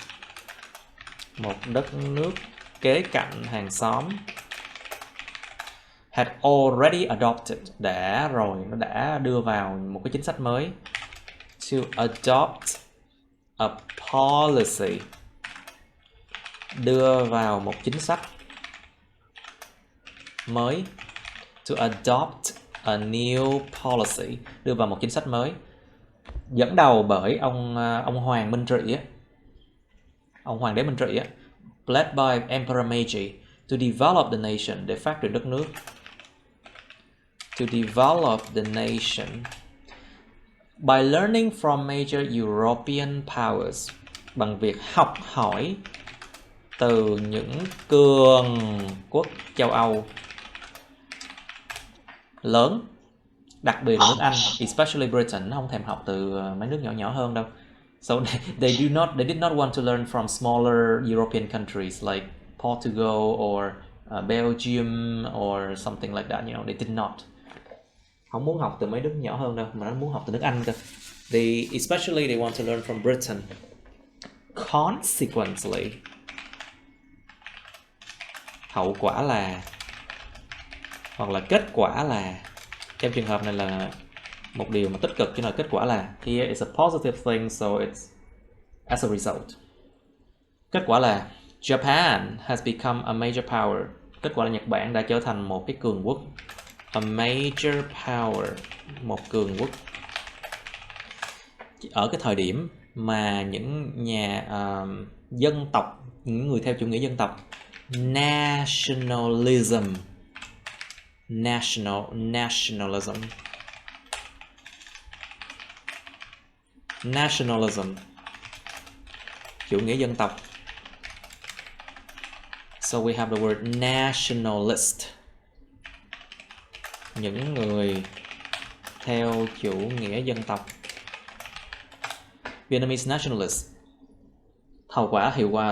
một đất nước kế cạnh hàng xóm. Had already adopted, đã đưa vào một cái chính sách mới. To adopt a policy, đưa vào một chính sách mới. To adopt a new policy, đưa vào một chính sách mới. Dẫn đầu bởi ông Hoàng Minh Trị á, ông Hoàng đế Minh Trị á, led by Emperor Meiji, to develop the nation, để phát triển đất nước. To develop the nation by learning from major European powers, bằng việc học hỏi từ những cường quốc châu Âu lớn, đặc biệt là nước Anh, especially Britain. Nó không thèm học từ mấy nước nhỏ nhỏ hơn đâu. So they did not want to learn from smaller European countries like Portugal or Belgium or something like that. You know, they did not. Không muốn học từ mấy nước nhỏ hơn đâu, mà nó muốn học từ nước Anh cơ. Especially they want to learn from Britain. Consequently, hậu quả là, hoặc là kết quả là, trong trường hợp này là một điều mà tích cực, cho nên kết quả là here is a positive thing, so it's as a result. Kết quả là Japan has become a major power. Kết quả là Nhật Bản đã trở thành một cái cường quốc. A major power, một cường quốc. Ở cái thời điểm mà những nhà dân tộc, những người theo chủ nghĩa dân tộc, nationalism, chủ nghĩa dân tộc. So we have the word nationalist. Những người theo chủ nghĩa dân tộc. Vietnamese nationalists.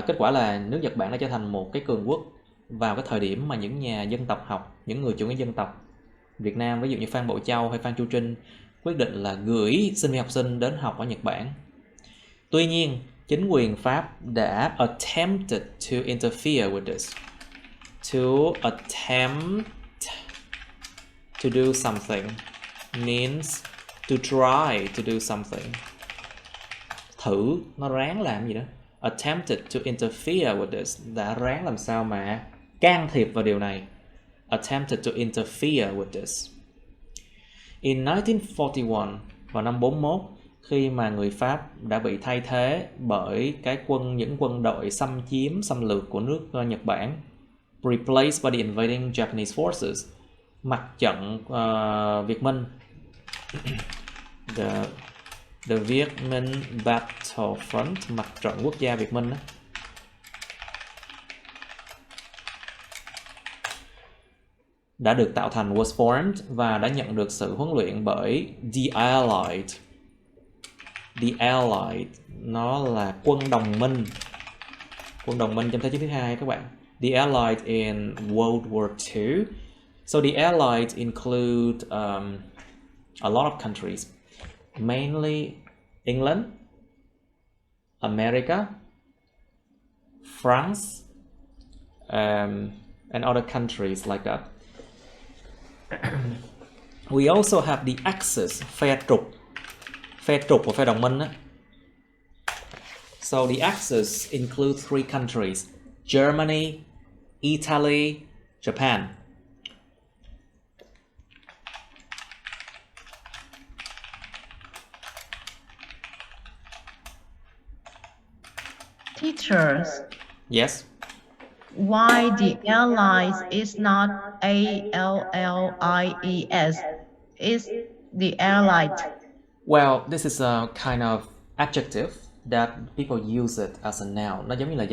Kết quả là nước Nhật Bản đã trở thành một cái cường quốc vào cái thời điểm mà những nhà dân tộc học, những người chủ nghĩa dân tộc Việt Nam, ví dụ như Phan Bội Châu hay Phan Chu Trinh, quyết định là gửi sinh viên học sinh đến học ở Nhật Bản. Tuy nhiên, chính quyền Pháp đã attempted to interfere with this. To attempt to do something means to try to do something. Thử, nó ráng làm gì đó. Attempted to interfere with this, đã ráng làm sao mà can thiệp vào điều này. Attempted to interfere with this. In 1941, vào năm 41, khi mà người Pháp đã bị thay thế bởi những quân đội xâm lược của nước Nhật Bản, replaced by the invading Japanese forces, mặt trận Việt Minh, the Viet Minh Battlefront, mặt trận quốc gia Việt Minh đó, đã được tạo thành, was formed, và đã nhận được sự huấn luyện bởi the Allied. The Allied, nó là quân đồng minh. Quân đồng minh trong Thế chiến thứ hai các bạn. The Allied in World War II. So the Allied include a lot of countries, mainly England, America, France, and other countries like that. We also have the Axis, phe trục và phe đồng minh đó. So the Axis include 3 countries: Germany, Italy, Japan. Teachers. Yes. Why the Allies is not ALLIES? Is the Allied? Well, this is a kind of adjective that people use it as a noun. Nó giống như là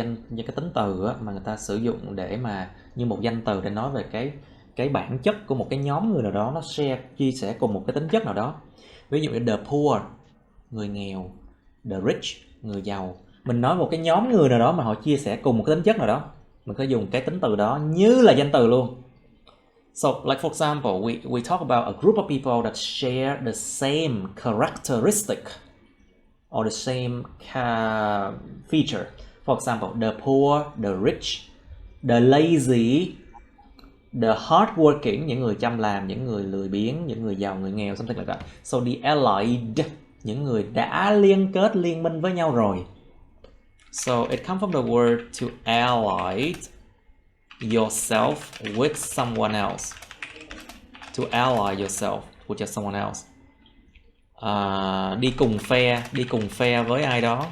cái tính từ á, mà người ta sử dụng để mà như một danh từ để nói về cái bản chất của một cái nhóm người nào đó, nó chia sẻ cùng một cái tính chất nào đó. Ví dụ như the poor, người nghèo, the rich, người giàu. Mình nói một cái nhóm người nào đó mà họ chia sẻ cùng một cái tính chất nào đó, mình có dùng cái tính từ đó như là danh từ luôn. So, like for example, we talk about a group of people that share the same characteristic or the same feature. For example, the poor, the rich, the lazy, the hardworking, những người chăm làm, những người lười biếng, những người giàu, người nghèo, something like that. So the allied, những người đã liên minh với nhau rồi. So it comes from the word to ally yourself with someone else. To ally yourself with just someone else. Đi cùng phe với ai đó.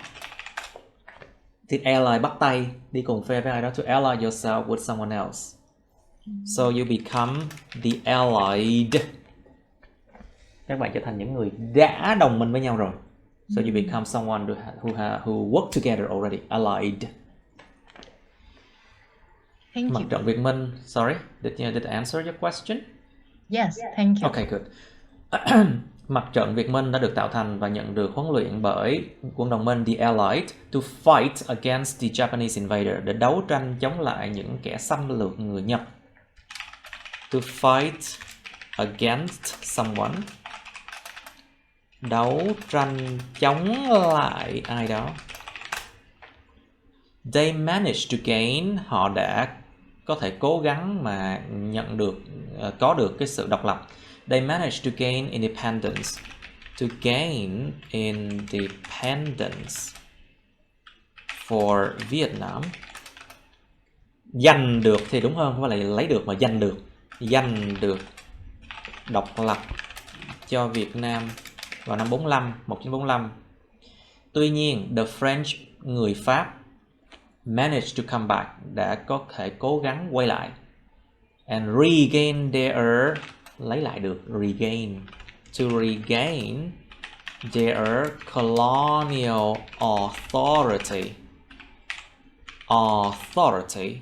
Thì ally bắt tay, đi cùng phe với ai đó. To ally yourself with someone else. So you become the allied. Các bạn trở thành những người đã đồng minh với nhau rồi. So you become someone who work together already, allied. Thank Mặt you. trận Việt Minh, sorry, did I answer your question? Yes, thank you. Okay, good. Mặt trận Việt Minh đã được tạo thành và nhận được huấn luyện bởi quân đồng minh The Allied to fight against the Japanese invader, để đấu tranh chống lại những kẻ xâm lược người Nhật. To fight against someone, đấu tranh chống lại ai đó. They managed to gain, họ đã có thể cố gắng mà có được cái sự độc lập. They managed to gain independence. To gain independence for Vietnam. Giành được thì đúng hơn, không phải là lấy được mà giành được. Giành được độc lập cho Việt Nam vào năm 1945. Tuy nhiên, the French, người Pháp, managed to come back, đã có thể cố gắng quay lại. And regain their, lấy lại được, regain. To regain their colonial authority. Authority.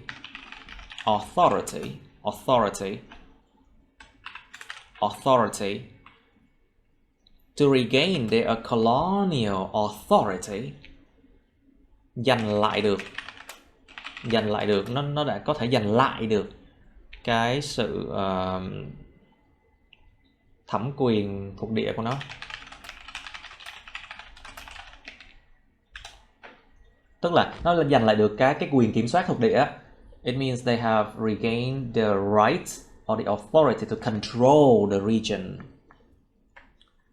To regain their colonial authority. Giành lại được, nó đã có thể giành lại được cái sự thẩm quyền thuộc địa của nó. Tức là nó giành lại được cái quyền kiểm soát thuộc địa. It means they have regained the right or the authority to control the region.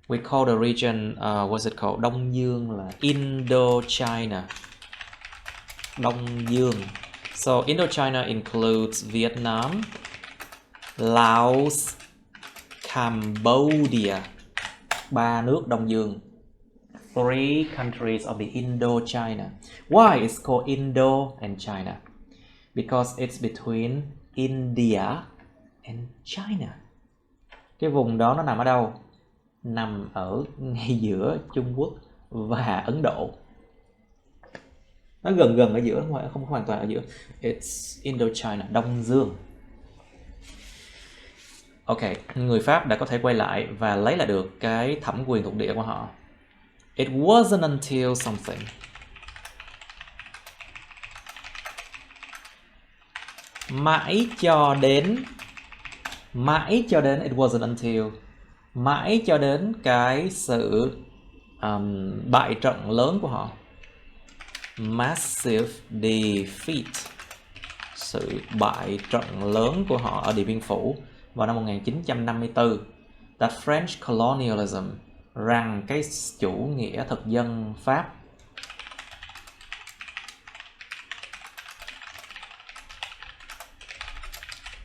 We call the region, what's it called? Đông Dương là Indochina. Đông Dương. So Indochina includes Vietnam, Laos, Cambodia. 3 nước Đông Dương. 3 countries of the Indochina. Why it's called Indo and China? Because it's between India and China. Cái vùng đó nó nằm ở đâu? Nằm ở ngay giữa Trung Quốc và Ấn Độ. Nó gần ở giữa, không hoàn toàn ở giữa. It's Indochina, Đông Dương. Ok, người Pháp đã có thể quay lại và lấy lại được cái thẩm quyền thuộc địa của họ. It wasn't until something. Mãi cho đến, it wasn't until. Mãi cho đến cái sự bại trận lớn của họ. Massive defeat. Sự bại trận lớn của họ ở Điện Biên Phủ vào năm 1954. That French colonialism, rằng cái chủ nghĩa thực dân Pháp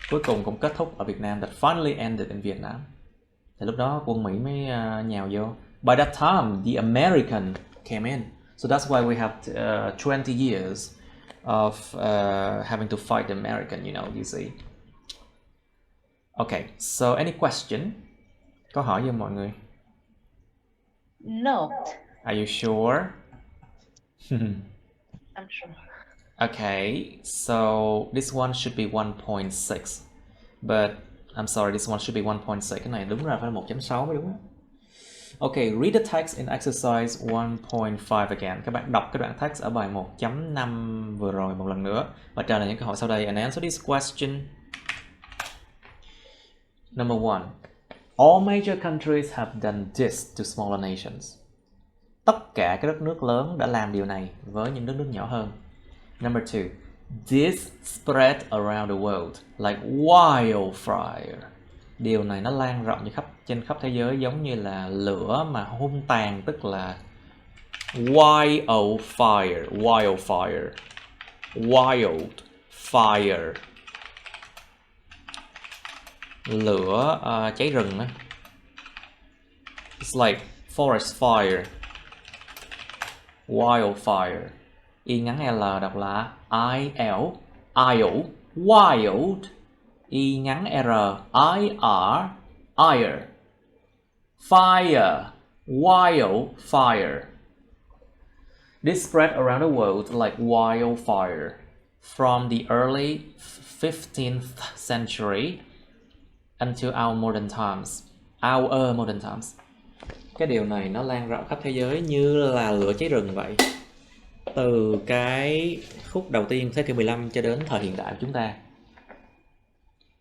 cuối cùng cũng kết thúc ở Việt Nam. That finally ended in Vietnam. Thì lúc đó quân Mỹ mới nhào vô. By that time, the American came in. So that's why we have 20 years of having to fight the American, you see. Okay, so any question? Có hỏi gì mọi người? No. Are you sure? I'm sure. Okay, so this one should be 1.6. But I'm sorry, this one should be 1.6. Cái này đúng ra phải là 1.6 mới đúng á. Okay, read the text in exercise 1.5 again. Các bạn đọc cái đoạn text ở bài 1.5 vừa rồi một lần nữa và trả lời những câu hỏi sau đây and answer this question. Number 1. All major countries have done this to smaller nations. Tất cả các đất nước lớn đã làm điều này với những đất nước nhỏ hơn. Number 2. This spread around the world like wildfire. Điều này nó lan rộng trên khắp thế giới giống như là lửa mà hung tàn, tức là wildfire. Lửa cháy rừng á. It's like forest fire. Wildfire. Y ngắn L đọc là I-L. Wild. Y ngắn R. I-R. Ire. Fire. Wildfire. This spread around the world like wildfire. From the early 15th century until our modern times. Cái điều này nó lan rộng khắp thế giới như là lửa cháy rừng vậy. Từ cái khúc đầu tiên thế kỷ 15 cho đến thời hiện đại của chúng ta.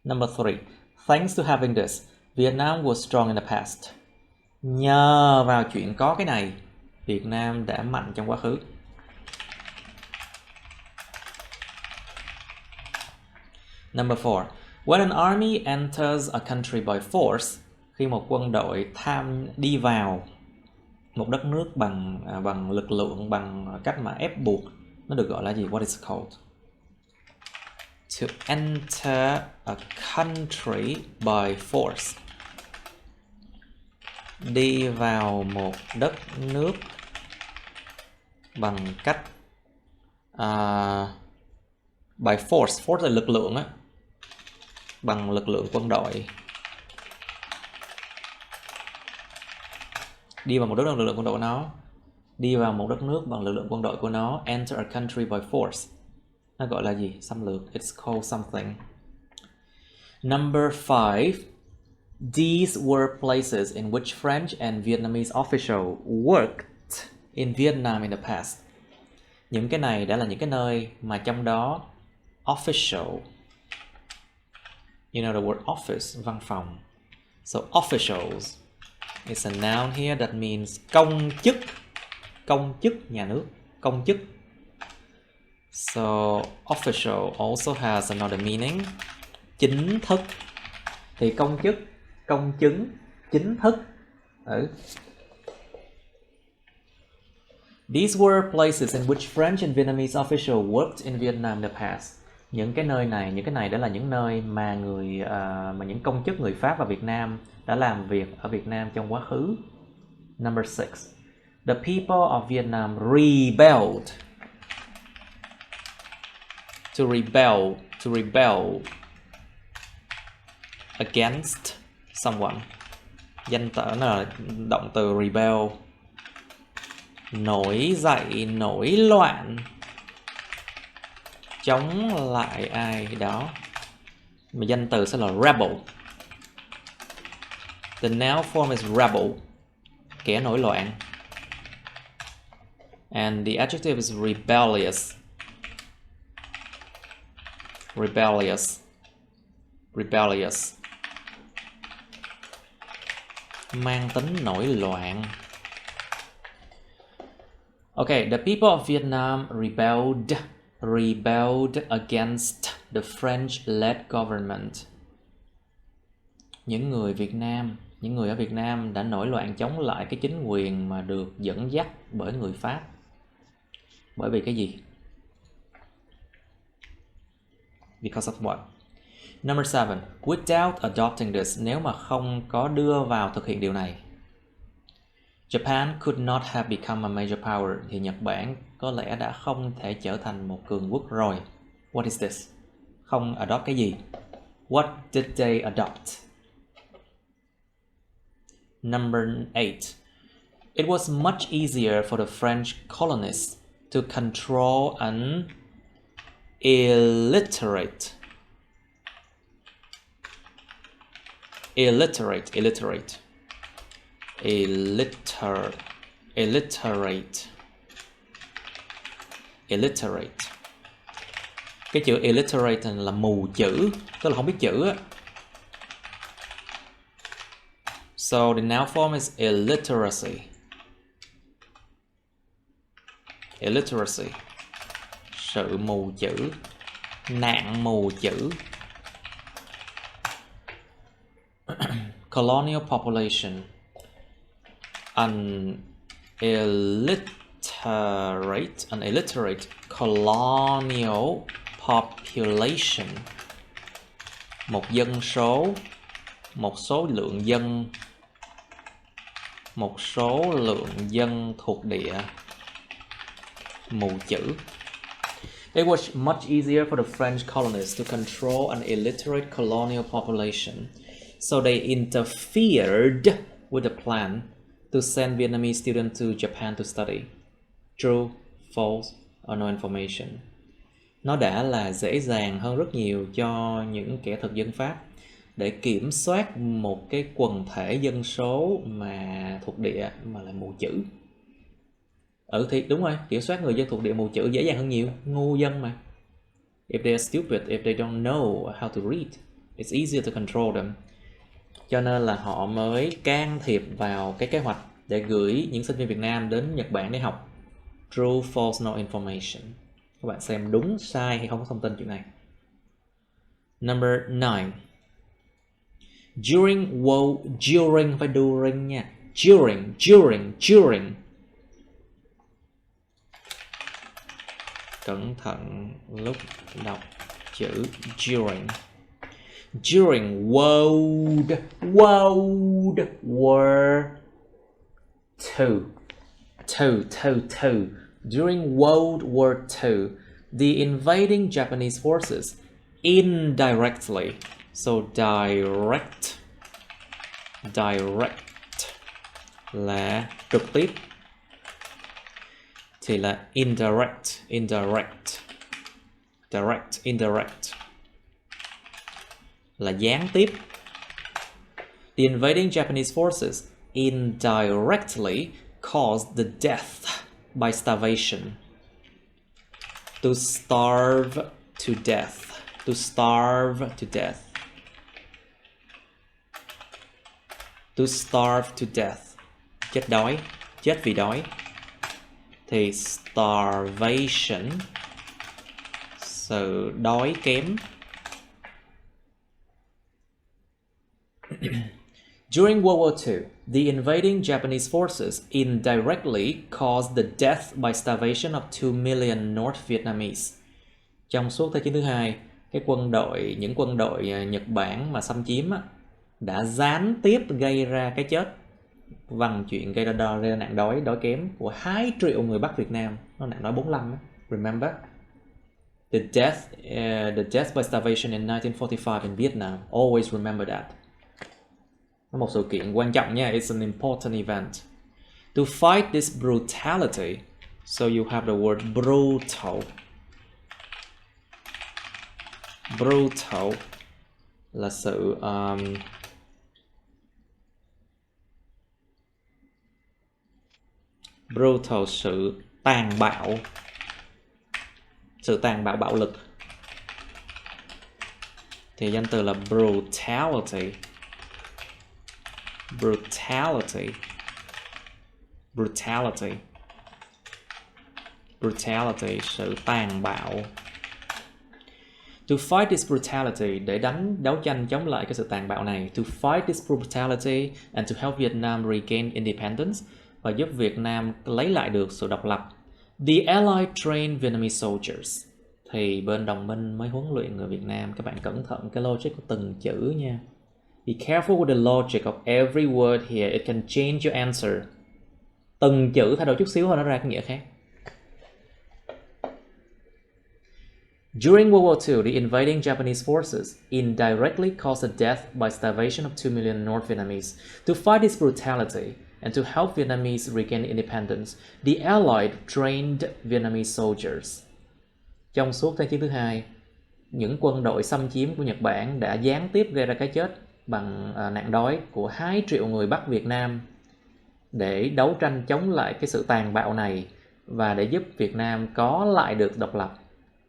Number 3. Thanks to having this, Vietnam was strong in the past. Nhờ vào chuyện có cái này, Việt Nam đã mạnh trong quá khứ. Number 4. When an army enters a country by force, Khi một quân đội đi vào một đất nước bằng lực lượng, bằng cách mà ép buộc, nó được gọi là gì? What is it called? To enter a country by force. Đi vào một đất nước bằng cách by force. Force là lực lượng á, bằng lực lượng quân đội. Đi vào một đất nước, lực lượng quân đội của nó. Đi vào một đất nước bằng lực lượng quân đội của nó. Enter a country by force. Nó gọi là gì? Xâm lược. It's called something. Number 5. These were places in which French and Vietnamese officials worked in Vietnam in the past. Những cái này đã là những cái nơi mà trong đó official, you know the word office, văn phòng. So officials is a noun here that means công chức nhà nước, công chức. So official also has another meaning, chính thức. Thì công chức, công chứng, chính thức. These were places in which French and Vietnamese officials worked in Vietnam in the past. Những cái này đã là những nơi mà những công chức người Pháp và Việt Nam đã làm việc ở Việt Nam trong quá khứ. Number 6. The people of Vietnam rebelled. To rebel against someone. Danh từ nó là động từ rebel. Nổi dậy, nổi loạn, chống lại ai đó. Mà danh từ sẽ là rebel. The noun form is rebel, kẻ nổi loạn. And the adjective is rebellious. Rebellious. Mang tính nổi loạn. Okay, the people of Vietnam rebelled against the French-led government. Những người ở Việt Nam đã nổi loạn chống lại cái chính quyền mà được dẫn dắt bởi người Pháp. Bởi vì cái gì? Because of what? Number 7. Without adopting this, nếu mà không có đưa vào thực hiện điều này, Japan could not have become a major power, thì Nhật Bản có lẽ đã không thể trở thành một cường quốc rồi. What is this? Không adopt cái gì? What did they adopt? Number 8. It was much easier for the French colonists to control an illiterate Cái chữ illiterate là mù chữ, tức là không biết chữ á. So the noun form is illiteracy. Sự mù chữ, nạn mù chữ. Colonial population. An illiterate colonial population. Một số lượng dân thuộc địa mù chữ. It was much easier for the French colonists to control an illiterate colonial population, so they interfered with the plan to send Vietnamese students to Japan to study. True, false, or no information. Nó đã là dễ dàng hơn rất nhiều cho những kẻ thực dân Pháp để kiểm soát một cái quần thể dân số mà thuộc địa mà là mù chữ. Thì đúng rồi, kiểm soát người dân thuộc địa mù chữ dễ dàng hơn nhiều, ngu dân mà. If they are stupid, if they don't know how to read, it's easier to control them. Cho nên là họ mới can thiệp vào cái kế hoạch để gửi những sinh viên Việt Nam đến Nhật Bản để học. True, false, no information. Các bạn xem đúng, sai hay không có thông tin chuyện này. Number 9. During phải during nha. During. Cẩn thận lúc đọc chữ during. During World War II. During World War II, the invading Japanese forces indirectly, so direct là trực tiếp, thì là indirect, là gián tiếp. The invading Japanese forces indirectly caused the death by starvation. To starve to death. Chết đói, chết vì đói. Thì starvation, sự đói kém. During World War II, the invading Japanese forces indirectly caused the death by starvation of 2 million North Vietnamese. Trong suốt Thế chiến thứ hai, những quân đội Nhật Bản mà xâm chiếm đã gián tiếp gây ra cái chết bằng chuyện gây ra nạn đói kém của 2 triệu người Bắc Việt Nam. Nó nạn đói 45 á. Remember? The death by starvation in 1945 in Vietnam. Always remember that. Nó một sự kiện quan trọng nha. It's an important event. To fight this brutality, so you have the word brutal. Brutal là sự brutal, sự tàn bạo, bạo lực. Thì danh từ là brutality. Sự tàn bạo. To fight this brutality, để đấu tranh chống lại cái sự tàn bạo này. To fight this brutality and to help Vietnam regain independence, và giúp Việt Nam lấy lại được sự độc lập. The Allied trained Vietnamese soldiers, thì bên đồng minh mới huấn luyện người Việt Nam. Các bạn cẩn thận cái logic của từng chữ nha. Be careful with the logic of every word here. It can change your answer. Từng chữ thay đổi chút xíu thôi nó ra cái nghĩa khác. During World War II, the invading Japanese forces indirectly caused the death by starvation of 2 million North Vietnamese. To fight this brutality and to help Vietnamese regain independence, the Allied trained Vietnamese soldiers. Trong suốt Thế chiến thứ hai, những quân đội xâm chiếm của Nhật Bản đã gián tiếp gây ra cái chết bằng nạn đói của 2 triệu người Bắc Việt Nam để đấu tranh chống lại cái sự tàn bạo này và để giúp Việt Nam có lại được độc lập.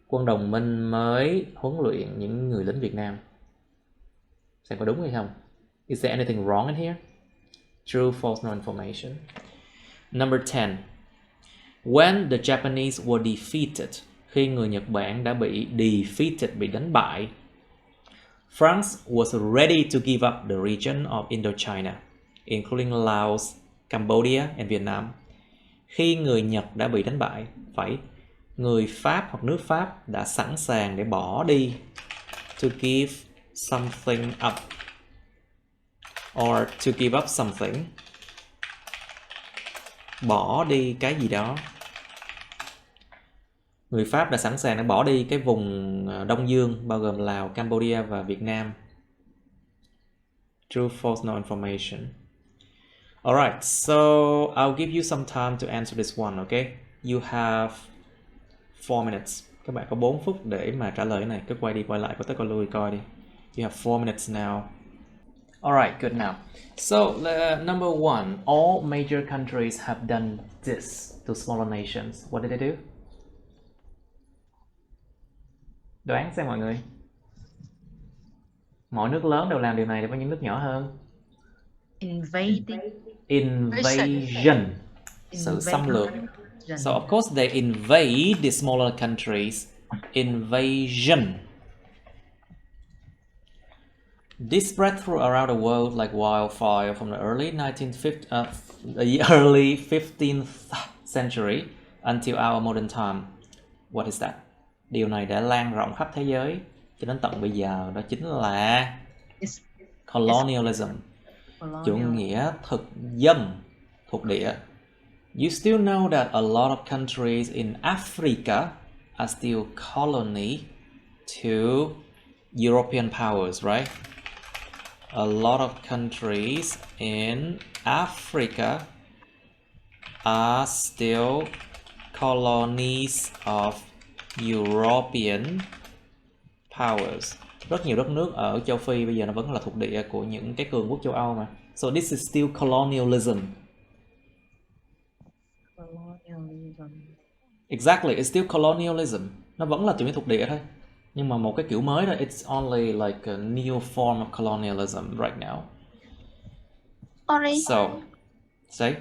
Quân đồng minh mới huấn luyện những người lính Việt Nam. Xem có đúng hay không? Is there anything wrong in here? True, false, no information. Number 10. When the Japanese were defeated, khi người Nhật Bản đã bị defeated, bị đánh bại, France was ready to give up the region of Indochina, including Laos, Cambodia and Vietnam. Khi người Nhật đã bị đánh bại, người Pháp hoặc nước Pháp đã sẵn sàng để bỏ đi. To give something up, or to give up something. Bỏ đi cái gì đó. Người Pháp đã sẵn sàng để bỏ đi cái vùng Đông Dương bao gồm Lào, Cambodia và Việt Nam. True, false, no information. Alright, so I'll give you some time to answer this one, okay? You have 4 minutes. Các bạn có 4 phút để mà trả lời này. Cứ quay đi quay lại, có tới coi lui coi đi. You have 4 minutes now. Alright, good now. So, number 1. All major countries have done this to smaller nations. What did they do? Đoán xem mọi người. Mọi nước lớn đều làm điều này để với những nước nhỏ hơn. Invasion. Sự xâm lược. So of course they invade the smaller countries. Invasion. This spread through around the world like wildfire from the early 15th century until our modern time. What is that? Điều này đã lan rộng khắp thế giới cho đến tận bây giờ, đó chính là colonialism, chủ nghĩa thực dân thuộc địa. You still know that a lot of countries in Africa are still colony to European powers, right? A lot of countries in Africa are still colonies of European powers. Rất nhiều đất nước ở châu Phi bây giờ nó vẫn là thuộc địa của những cái cường quốc châu Âu mà. So this is still colonialism. Exactly, it's still colonialism. Nó vẫn là chủ nghĩa thuộc địa thôi. Nhưng mà một cái kiểu mới thôi. It's only like a new form of colonialism right now. Sorry. So, say.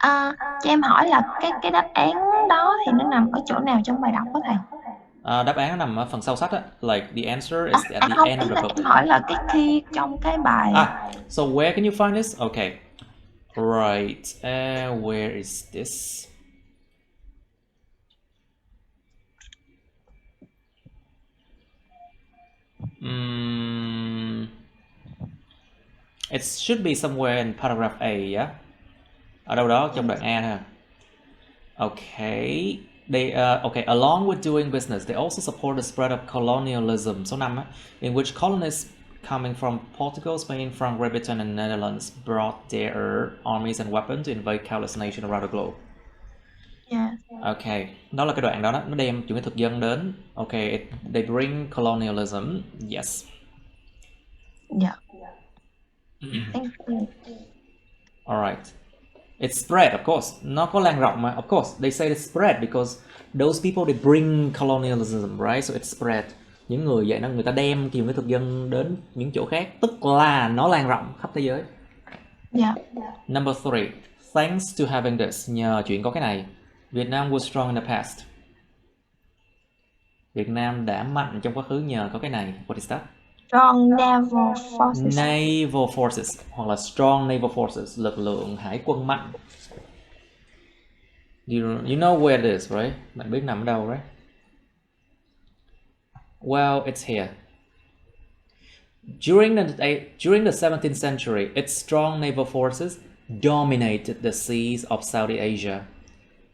Cho em hỏi là cái đáp án đó thì nó nằm ở chỗ nào trong bài đọc đó thầy? Đáp án nó nằm ở phần sau sách á. Like the answer is at the Không, end of the book. em hỏi là cái khi trong cái bài. So where can you find this? Okay. Right. Where is this? It should be somewhere in paragraph A, yeah? Ở đâu đó trong đoạn A ha. Okay. Okay, along with doing business, they also support the spread of colonialism. Số 5 in which colonists coming from Portugal, Spain, France, Great Britain, and Netherlands brought their armies and weapons to invade countless nations around the globe. Yeah. Okay, đó là cái đoạn đó, nó đem chủ nghĩa thực dân đến. Okay, they bring colonialism. Yes. Yeah. Thank you. Alright. It spread, of course. Nó có lan rộng mà. Of course, they say it spread because those people they bring colonialism, right? So it spread. Những người vậy đó, người ta đem chủ nghĩa thực dân đến những chỗ khác, tức là nó lan rộng khắp thế giới. Yeah. Number 3. Thanks to having this, nhờ chuyện có cái này, Vietnam was strong in the past. Việt Nam đã mạnh trong quá khứ nhờ có cái này. What is that? Strong naval forces. Naval forces hoặc là strong naval forces, lực lượng hải quân mạnh. You know where it is, right? Bạn biết nằm ở đâu, right? Well, it's here. During the 17th century, its strong naval forces dominated the seas of South Asia.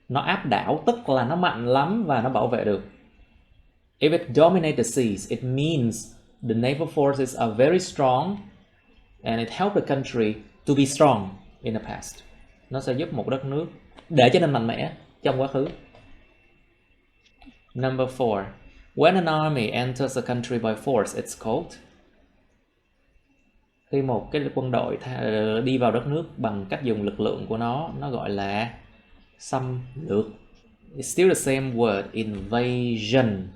Nó áp đảo, tức là nó mạnh lắm và nó bảo vệ được. If it dominates the seas, it means the naval forces are very strong and it helped the country to be strong in the past. Nó sẽ giúp một đất nước để trở nên mạnh mẽ trong quá khứ. Number 4. When an army enters a country by force, it's called. Khi một cái quân đội đi vào đất nước bằng cách dùng lực lượng của nó gọi là xâm lược. It's still the same word, invasion.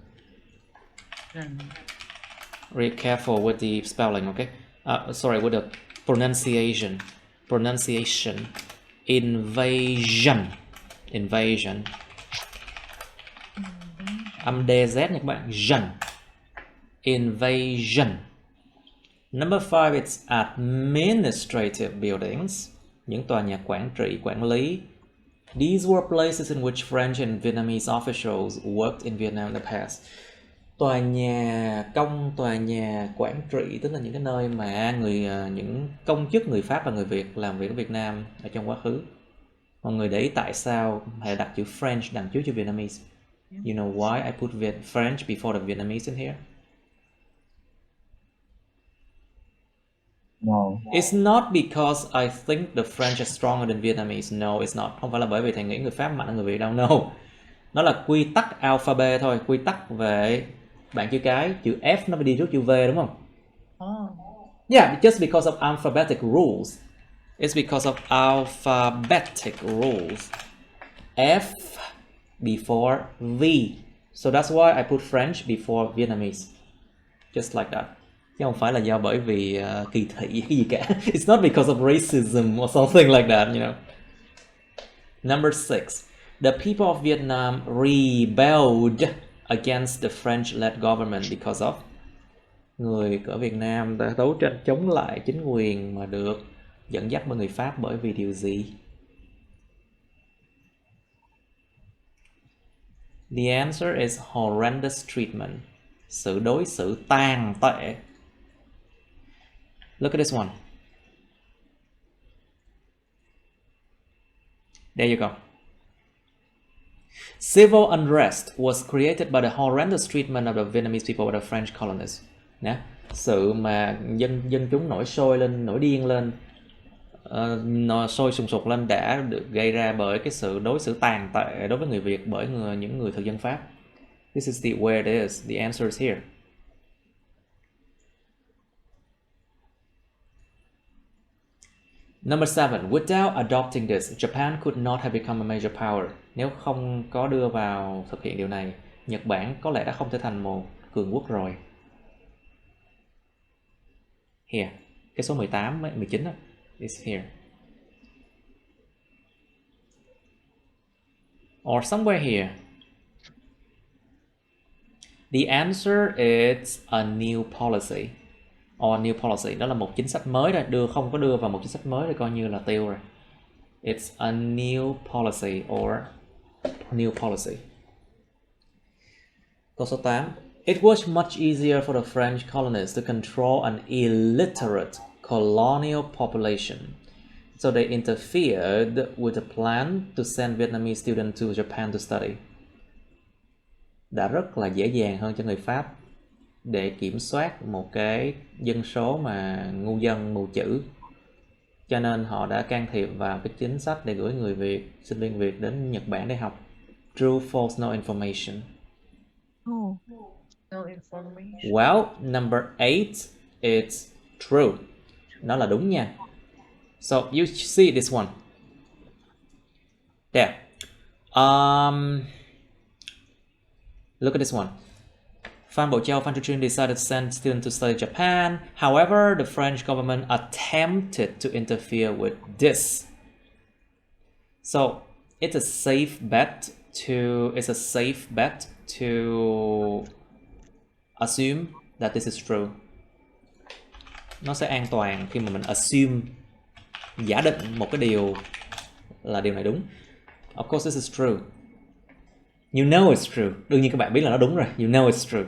Really careful with the spelling, okay? Sorry, with the pronunciation. Pronunciation. Invasion. Invasion. Âm DZ nha các bạn. Gen. Invasion. Number 5, it's administrative buildings. Những tòa nhà quản trị, quản lý. These were places in which French and Vietnamese officials worked in Vietnam in the past. Tòa nhà công, tòa nhà quản trị, tức là những cái nơi mà những công chức người Pháp và người Việt làm việc ở Việt Nam ở trong quá khứ. Mọi người để ý tại sao hãy đặt chữ French đằng trước chữ Vietnamese? You know why I put French before the Vietnamese in here? No. It's not because I think the French are stronger than Vietnamese. No, it's not. Không phải là bởi vì thầy nghĩ người Pháp mạnh hơn người Việt đâu. No. Nó là quy tắc alphabet thôi. Quy tắc về bảng chữ cái. Chữ F nó phải đi trước chữ V đúng không? Yeah, just because of alphabetic rules. It's because of alphabetic rules. F before V. So that's why I put French before Vietnamese. Just like that. Chứ không phải là do bởi vì kỳ thị cái gì cả. It's not because of racism or something like that, you know. Number 6. The people of Vietnam rebelled against the French-led government because of. người ở Việt Nam đã đấu tranh chống lại chính quyền mà được dẫn dắt bởi người Pháp bởi vì điều gì? The answer is horrendous treatment. Sự đối xử tàn tệ. Look at this one. There you go. Civil unrest was created by the horrendous treatment of the Vietnamese people by the French colonists. Nè, sự mà dân chúng nổi sôi lên, nổi điên lên, sôi sùng sục lên đã được gây ra bởi cái sự đối xử tàn tệ đối với người Việt bởi những người thực dân Pháp. This is where it is. The answer is here. Number 7. Without adopting this, Japan could not have become a major power. Nếu không có đưa vào thực hiện điều này, Nhật Bản có lẽ đã không thể thành một cường quốc rồi. Here. Cái số 18, 19 đó. Is here. Or somewhere here. The answer is a new policy. Or new policy. Đó là một chính sách mới rồi. Không có đưa vào một chính sách mới thì coi như là tiêu rồi. It's a new policy or new policy. Câu số 8. It was much easier for the French colonists to control an illiterate colonial population. So they interfered with the plan to send Vietnamese students to Japan to study. Đã rất là dễ dàng hơn cho người Pháp để kiểm soát một cái dân số mà ngu dân mù chữ. Cho nên họ đã can thiệp vào cái chính sách để gửi người Việt, sinh viên Việt đến Nhật Bản để học. True, false, no information. Oh. No information. Well, number 8, it's true. Nó là đúng nha. So you see this one. There. Look at this one. Phan Bộ Châu, Phan Chu Trinh decided to send students to study Japan. However, the French government attempted to interfere with this. So it's a safe bet to assume that this is true. Nó sẽ an toàn khi mà mình assume, giả định một cái điều là điều này đúng. Of course this is true. You know it's true. Đương nhiên các bạn biết là nó đúng rồi. You know it's true.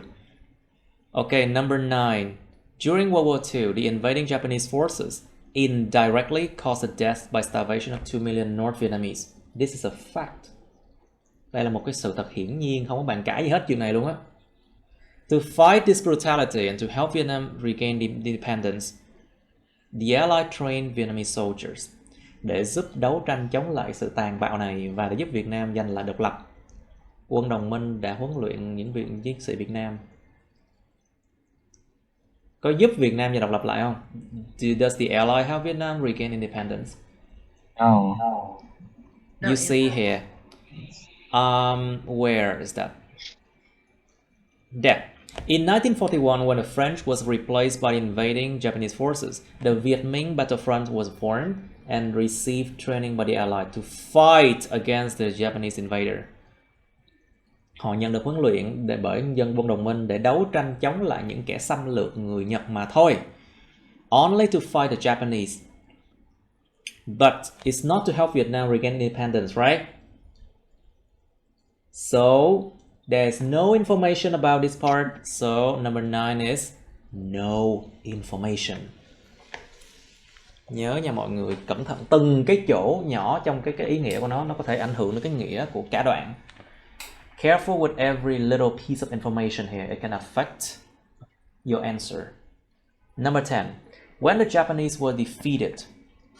Okay, number 9. During World War II, the invading Japanese forces indirectly caused the death by starvation of 2 million North Vietnamese. This is a fact. Đây là một cái sự thật hiển nhiên, không có bàn cãi gì hết chuyện này luôn á. To fight this brutality and to help Vietnam regain independence, the Allied trained Vietnamese soldiers. Để giúp đấu tranh chống lại sự tàn bạo này và để giúp Việt Nam giành lại độc lập, quân đồng minh đã huấn luyện những chiến sĩ Việt Nam. Có giúp Việt Nam giành độc lập lại không? Does the Ally help Vietnam regain independence? No. You see here. Where is that? There. In 1941, when the French was replaced by invading Japanese forces, the Viet Minh battlefront was formed and received training by the Allies to fight against the Japanese invader. Họ nhận được huấn luyện bởi dân quân đồng minh để đấu tranh chống lại những kẻ xâm lược người Nhật mà thôi. Only to fight the Japanese. But it's not to help Vietnam regain independence, right? So there's no information about this part. So number 9 is no information. Nhớ nha mọi người, cẩn thận từng cái chỗ nhỏ trong cái ý nghĩa của nó có thể ảnh hưởng đến cái nghĩa của cả đoạn. Careful with every little piece of information here. It can affect your answer. Number 10. When the Japanese were defeated,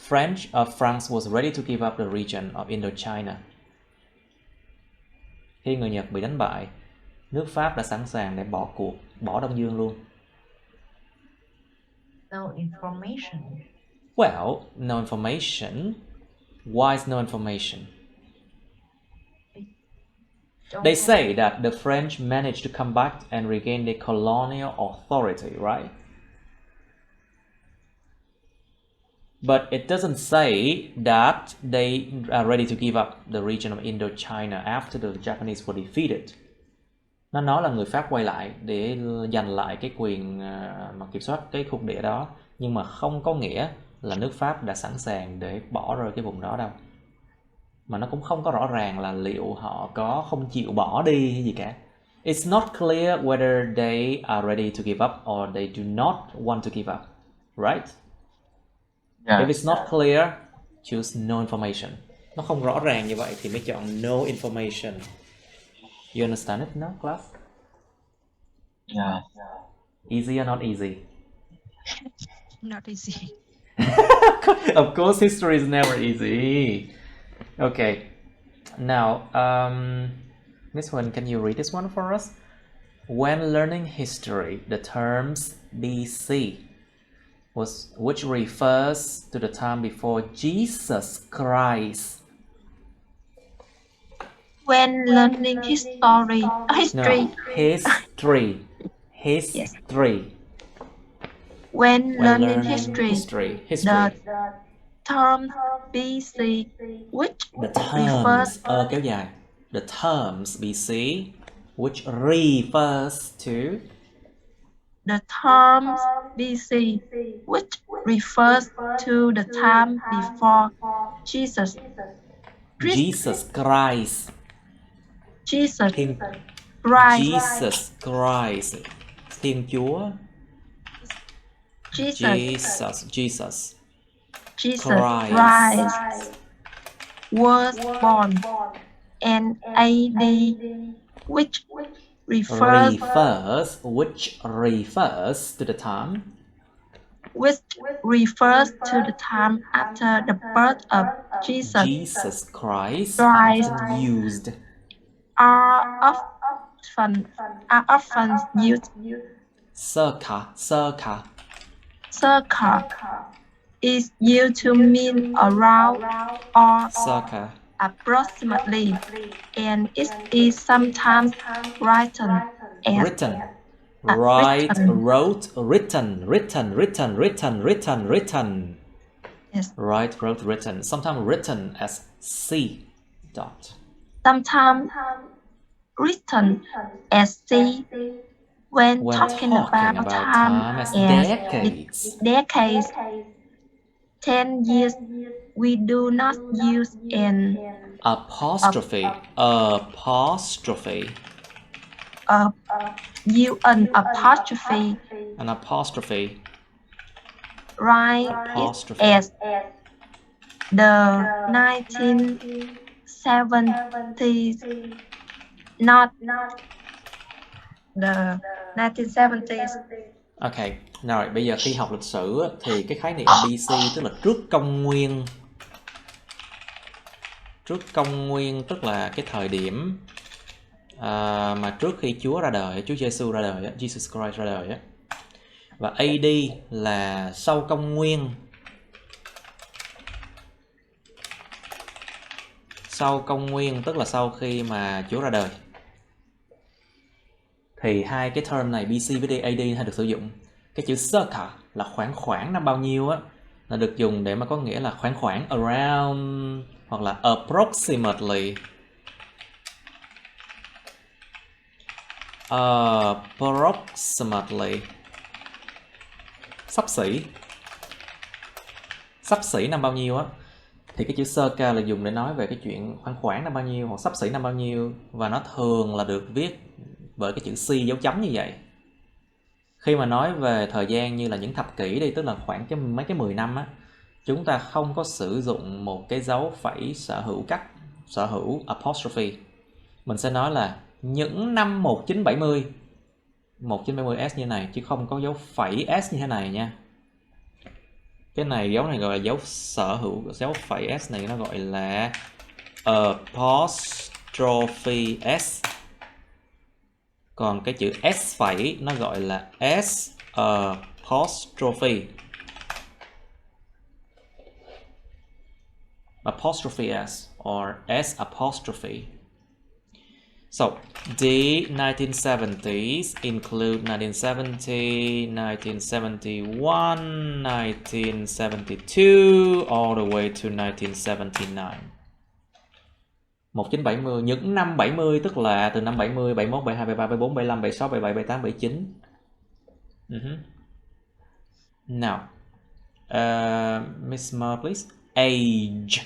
France was ready to give up the region of Indochina. Khi người Nhật bị đánh bại, nước Pháp đã sẵn sàng để bỏ cuộc, bỏ Đông Dương luôn. No information. Well, no information. Why is no information? They say that the French managed to come back and regain their colonial authority, right? But it doesn't say that they are ready to give up the region of Indochina after the Japanese were defeated. Nó nói là người Pháp quay lại để giành lại cái quyền mà kiểm soát cái khu địa đó, nhưng mà không có nghĩa là nước Pháp đã sẵn sàng để bỏ rơi cái vùng đó đâu. Mà nó cũng không có rõ ràng là liệu họ có không chịu bỏ đi hay gì cả. It's not clear whether they are ready to give up or they do not want to give up, right? If Yes. it's not clear, choose no information. Nó không rõ ràng như vậy thì mới chọn no information. You understand it, no, class? Yes. Easy or not easy? Not easy. Of course, history is never easy. Okay. Now, Miss Huân, can you read this one for us? When learning history, the terms BC which refers to the time before Jesus Christ. When learning history. No, history. Yes. When When learning learning history, history. the term BC, which The refers terms, kéo dài. The terms BC, which refers to the terms BC, which refers to the time before Jesus. Jesus Christ. Jesus Thiên, Christ. Jesus Christ. Thiên Chúa. Jesus Christ was born in AD, which refers to the time after the birth of Jesus Christ often used. are often used. Circa is used to mean around or Circa. approximately, and it is sometimes written as Written. Written. Yes. Right, wrote, written. Sometimes written as C. Dot. Sometimes written as C when talking about time as decades. 10 years, we do not use an apostrophe. an apostrophe. An apostrophe. Write it as the 1970s, not the 1970s. Ok, rồi bây giờ khi học lịch sử thì cái khái niệm BC tức là trước công nguyên. Trước công nguyên tức là cái thời điểm mà trước khi Chúa ra đời, Chúa Giêsu ra đời, Jesus Christ ra đời. Và AD là sau công nguyên. Sau công nguyên tức là sau khi mà Chúa ra đời. Thì hai cái term này BC với AD hay được sử dụng. Cái chữ circa là khoảng năm bao nhiêu á, là được dùng để mà có nghĩa là khoảng around hoặc là approximately. Xấp xỉ năm bao nhiêu á, thì cái chữ circa là dùng để nói về cái chuyện khoảng năm bao nhiêu hoặc xấp xỉ năm bao nhiêu, và nó thường là được viết bởi cái chữ C dấu chấm như vậy. Khi mà nói về thời gian như là những thập kỷ đi, tức là khoảng mấy cái 10 năm á, chúng ta không có sử dụng một cái dấu phẩy sở hữu apostrophe. Mình sẽ nói là những năm 1970 S như này, chứ không có dấu phẩy S như thế này nha. Cái này dấu này gọi là dấu sở hữu, dấu phẩy S này nó gọi là apostrophe S. Còn cái chữ S phẩy nó gọi là S apostrophe. Apostrophe S or S apostrophe. So, the 1970s include 1970, 1971, 1972, all the way to 1979. 1970, những năm 70 tức là từ năm 70, 71, 72, 73, 74, 75, 76, 77, 78, 79. Now, Miss Mer, please. Age.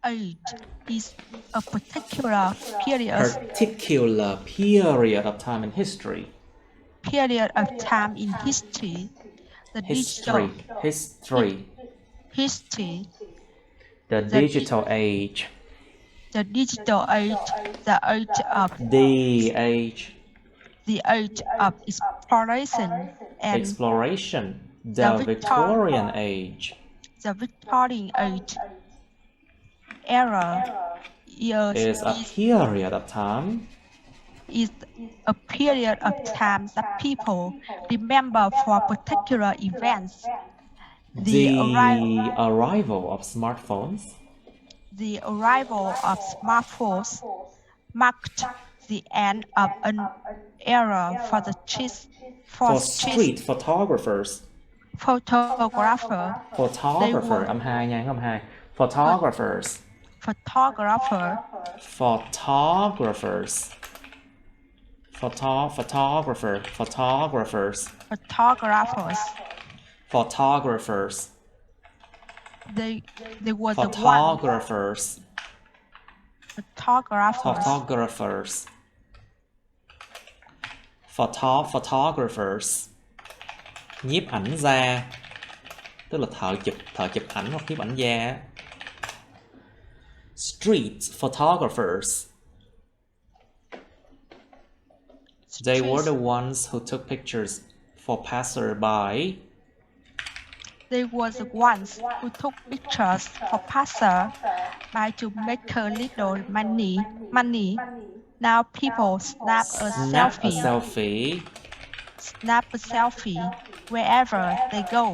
Age is a particular period Period of time in history. Period of time in history. The History. The digital age. The digital age. The age of The age of exploration and exploration. The Victorian age. The Victorian age era Is a period of time that people remember for particular events. The arrival of smartphones. The arrival of smartphones marked the end of an era for street photographers. Photographer. Âm 2 nha, âm 2. Photographers. Photographer. They were photographers. Photographers. Nhiếp ảnh gia, tức là thợ chụp ảnh hoặc nhiếp ảnh gia. Street photographers. They were the ones who took pictures for passerby. They were the ones who took pictures for passerby to make a little money. Now people snap a selfie wherever they go.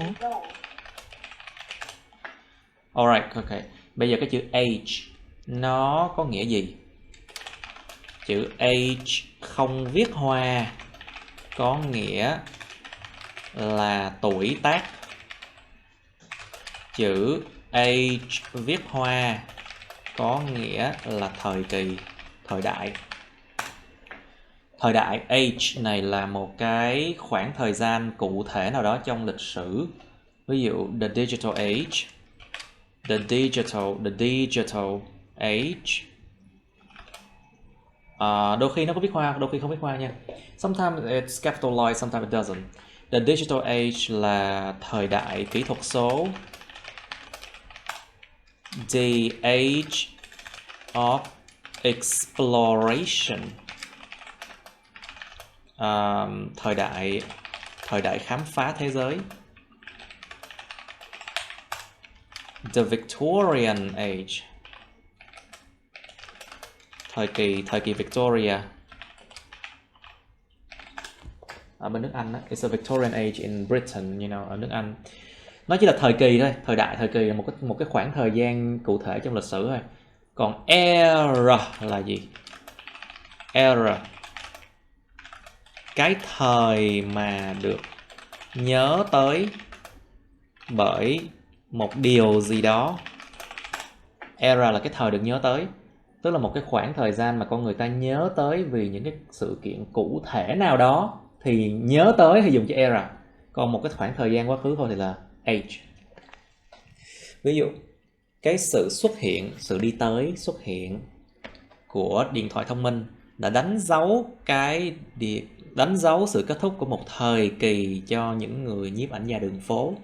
Alright, okay. Bây giờ cái chữ age nó có nghĩa gì? Chữ age không viết hoa có nghĩa là tuổi tác. Chữ age viết hoa có nghĩa là thời kỳ, thời đại. Thời đại age này là một cái khoảng thời gian cụ thể nào đó trong lịch sử. Ví dụ the digital age, the digital age. Đôi khi nó có viết hoa, đôi khi không viết hoa nha. Sometimes it's capitalized, sometimes it doesn't. The digital age là thời đại kỹ thuật số. The age of exploration. Thời đại khám phá thế giới. The Victorian age. Thời kỳ Victoria. Ở bên nước Anh, it's a Victorian age in Britain, ở nước Anh. Nó chỉ là thời kỳ thôi, thời kỳ là một cái khoảng thời gian cụ thể trong lịch sử thôi. Còn era là gì? Era, cái thời mà được nhớ tới bởi một điều gì đó. Era là cái thời được nhớ tới, tức là một cái khoảng thời gian mà con người ta nhớ tới vì những cái sự kiện cụ thể nào đó thì nhớ tới thì dùng chữ era. Còn một cái khoảng thời gian quá khứ thôi thì là age. Ví dụ cái sự xuất hiện của điện thoại thông minh đã đánh dấu sự kết thúc của một thời kỳ cho những người nhiếp ảnh gia đường phố.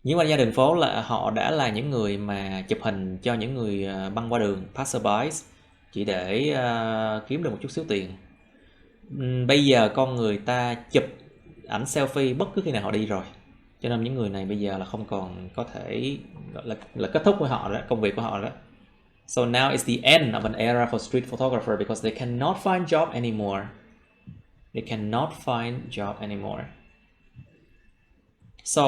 Nhiếp ảnh gia đường phố là họ đã là những người mà chụp hình cho những người băng qua đường, passerbys, chỉ để kiếm được một chút xíu tiền. Bây giờ con người ta chụp ảnh selfie bất cứ khi nào họ đi rồi, cho nên những người này bây giờ là không còn có thể gọi là kết thúc với họ đó, công việc của họ đó. So now it's the end of an era for street photographer because they cannot find job anymore. So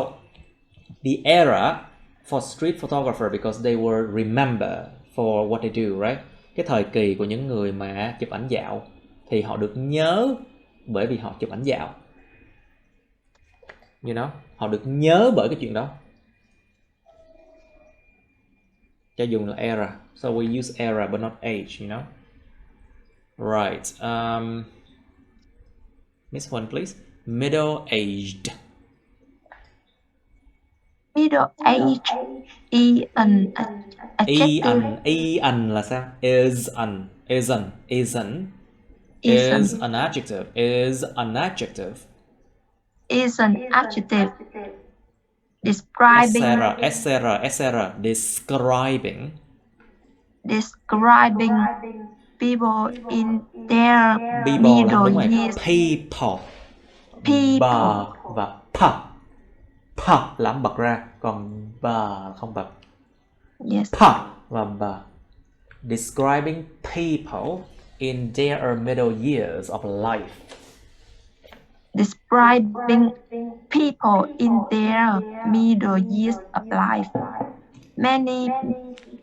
the era for street photographer because they were remembered for what they do, right? Cái thời kỳ của những người mà chụp ảnh dạo thì họ được nhớ bởi vì họ chụp ảnh dạo. Họ được nhớ bởi cái chuyện đó. cho dùng là era. So we use era but not age, you know. Right. Next one, please. Middle-aged. Middle-aged is an adjective. An là sao? Is an adjective. Is an adjective. Is an adjective describing describing people in their middle years. People. Bà và pa làm bật ra, còn bà không bật. Yes. Pa và bà. Describing people in their middle years of life. Describing people in their middle years of life. Many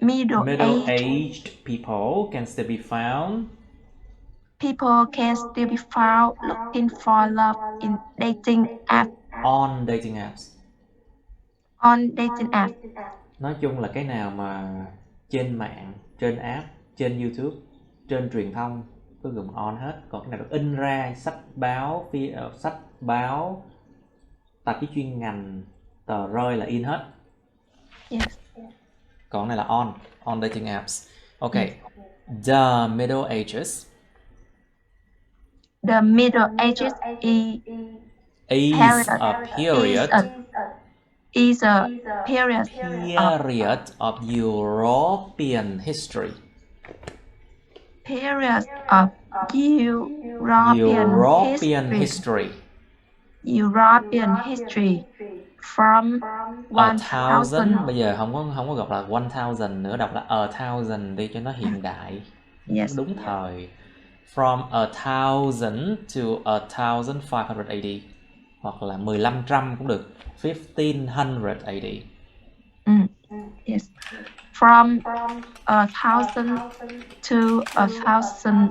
middle-aged people can still be found. People can still be found looking for love in dating apps. On dating apps. On dating apps. Nói chung là cái nào mà trên mạng, trên app, trên YouTube, trên truyền thông có gồm on hết. Còn cái nào được in ra, sách báo, tạp chí chuyên ngành, tờ rơi là in hết. Yes. Còn này là on dating apps. Okay. The Middle Ages. The Middle Ages is a period of European history. Period of European history from 1000. Bây giờ không có đọc là 1000 nữa, đọc là 1000 đi cho nó hiện đại. Yes. Đúng thời. From 1000 to 1500 AD, hoặc là 1500 cũng được. 1500 AD. Yes. From 1000 to 1000.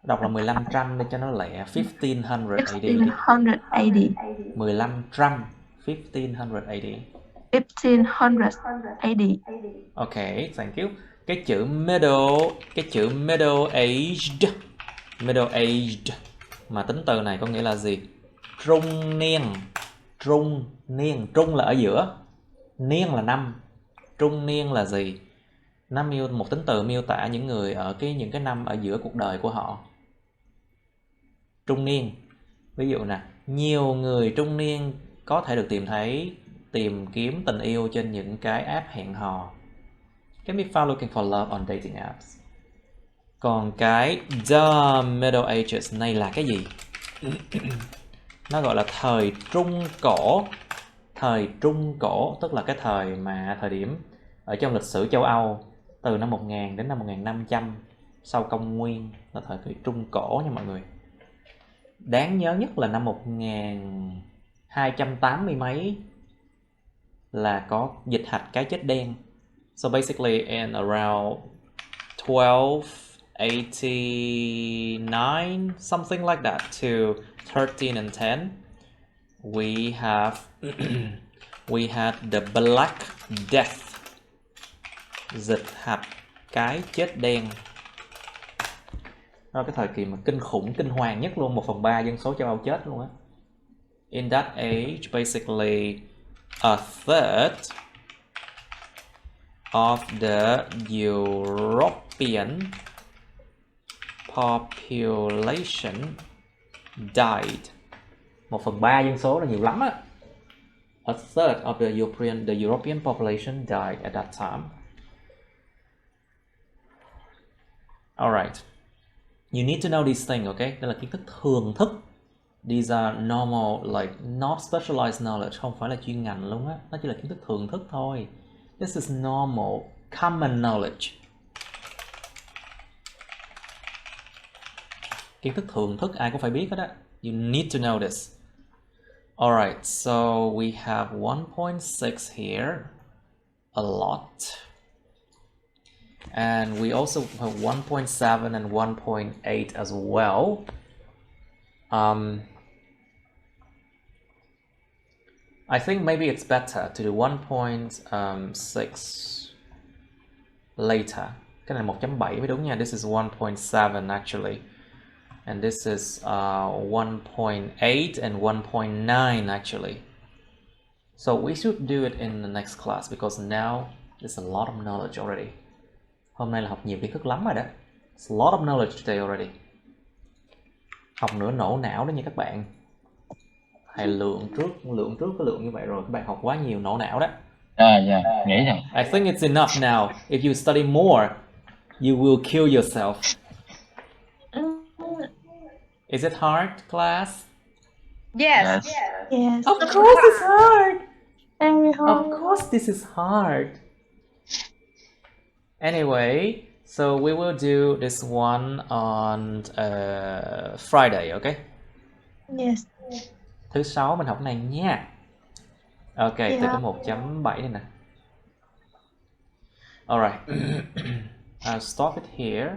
Đọc là 1500 để cho nó lẹ. 1500 AD. 1500 AD. 1500. 1500 AD. 1500 AD. Okay, thank you. Cái chữ middle aged mà tính từ này có nghĩa là gì? Trung niên. Trung là ở giữa, niên là năm. Trung niên là gì? Nó một tính từ miêu tả những người ở những cái năm ở giữa cuộc đời của họ. Trung niên. Ví dụ nè, nhiều người trung niên có thể được tìm kiếm tình yêu trên những cái app hẹn hò. Can be found looking for love on dating apps. Còn cái the Middle Ages này là cái gì? Nó gọi là thời Trung Cổ. Thời Trung Cổ tức là cái thời điểm ở trong lịch sử châu Âu từ năm 1000 đến năm 1500 sau công nguyên, là thời kỳ Trung Cổ nha mọi người. Đáng nhớ nhất là năm 1280 mấy là có dịch hạch cái chết đen. So basically in around 1289, something like that, to 1310, we had the Black Death, dịch hạch cái chết đen. Đó, cái thời kỳ mà kinh hoàng nhất luôn, 1/3 dân số châu Âu chết luôn á. In that age, basically a third of the European population died. 1/3 dân số là nhiều lắm á. A third of the European population died at that time. Alright. You need to know these things, okay? Đây là kiến thức thường thức. These are normal, like not specialized knowledge, không phải là chuyên ngành luôn á. Nó chỉ là kiến thức thường thức thôi. This is normal, common knowledge. Kiến thức thường thức ai cũng phải biết hết á. You need to know this. Alright, so we have 1.6 here. A lot. And we also have 1.7 and 1.8 as I think maybe it's better to do 1.6 later. Cái này 1.7 mới đúng nha. This is 1.7 actually. And this is 1.8 and 1.9 actually. So we should do it in the next class because now there's a lot of knowledge already. Hôm nay là học nhiều kiến thức lắm rồi đó. It's a lot of knowledge today already. Học nữa nổ não đó nha các bạn. Thầy lượng trước cái lượng như vậy rồi, các bạn học quá nhiều nổ não đó. Nghĩ rằng I think it's enough now. If you study more, you will kill yourself. Is it hard, class? Yes. Yes. Of course it's hard. Very hard. Of course this is hard. Anyway, so we will do this one on Friday, okay? Yes. Thứ sáu mình học cái này nha. Ok, từ cái 1.7 này nè. Alright. I'll stop it here.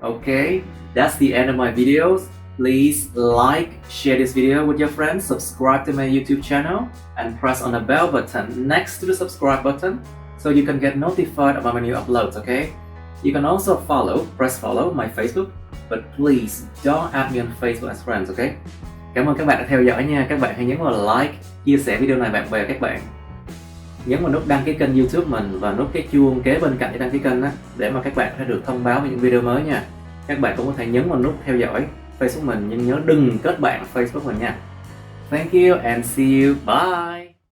Okay, that's the end of my videos. Please like, share this video with your friends, subscribe to my YouTube channel, and press on the bell button next to the subscribe button so you can get notified about my new uploads, okay? You can also press follow my Facebook, but please don't add me on Facebook as friends, okay? Cảm ơn các bạn đã theo dõi nha. Các bạn hãy nhấn vào like, chia sẻ video này bạn bè các bạn. Nhấn vào nút đăng ký kênh YouTube mình và nút cái chuông kế bên cạnh để đăng ký kênh đó, để mà các bạn sẽ được thông báo về những video mới nha. Các bạn cũng có thể nhấn vào nút theo dõi Facebook mình, nhưng nhớ đừng kết bạn Facebook mình nha. Thank you and see you. Bye.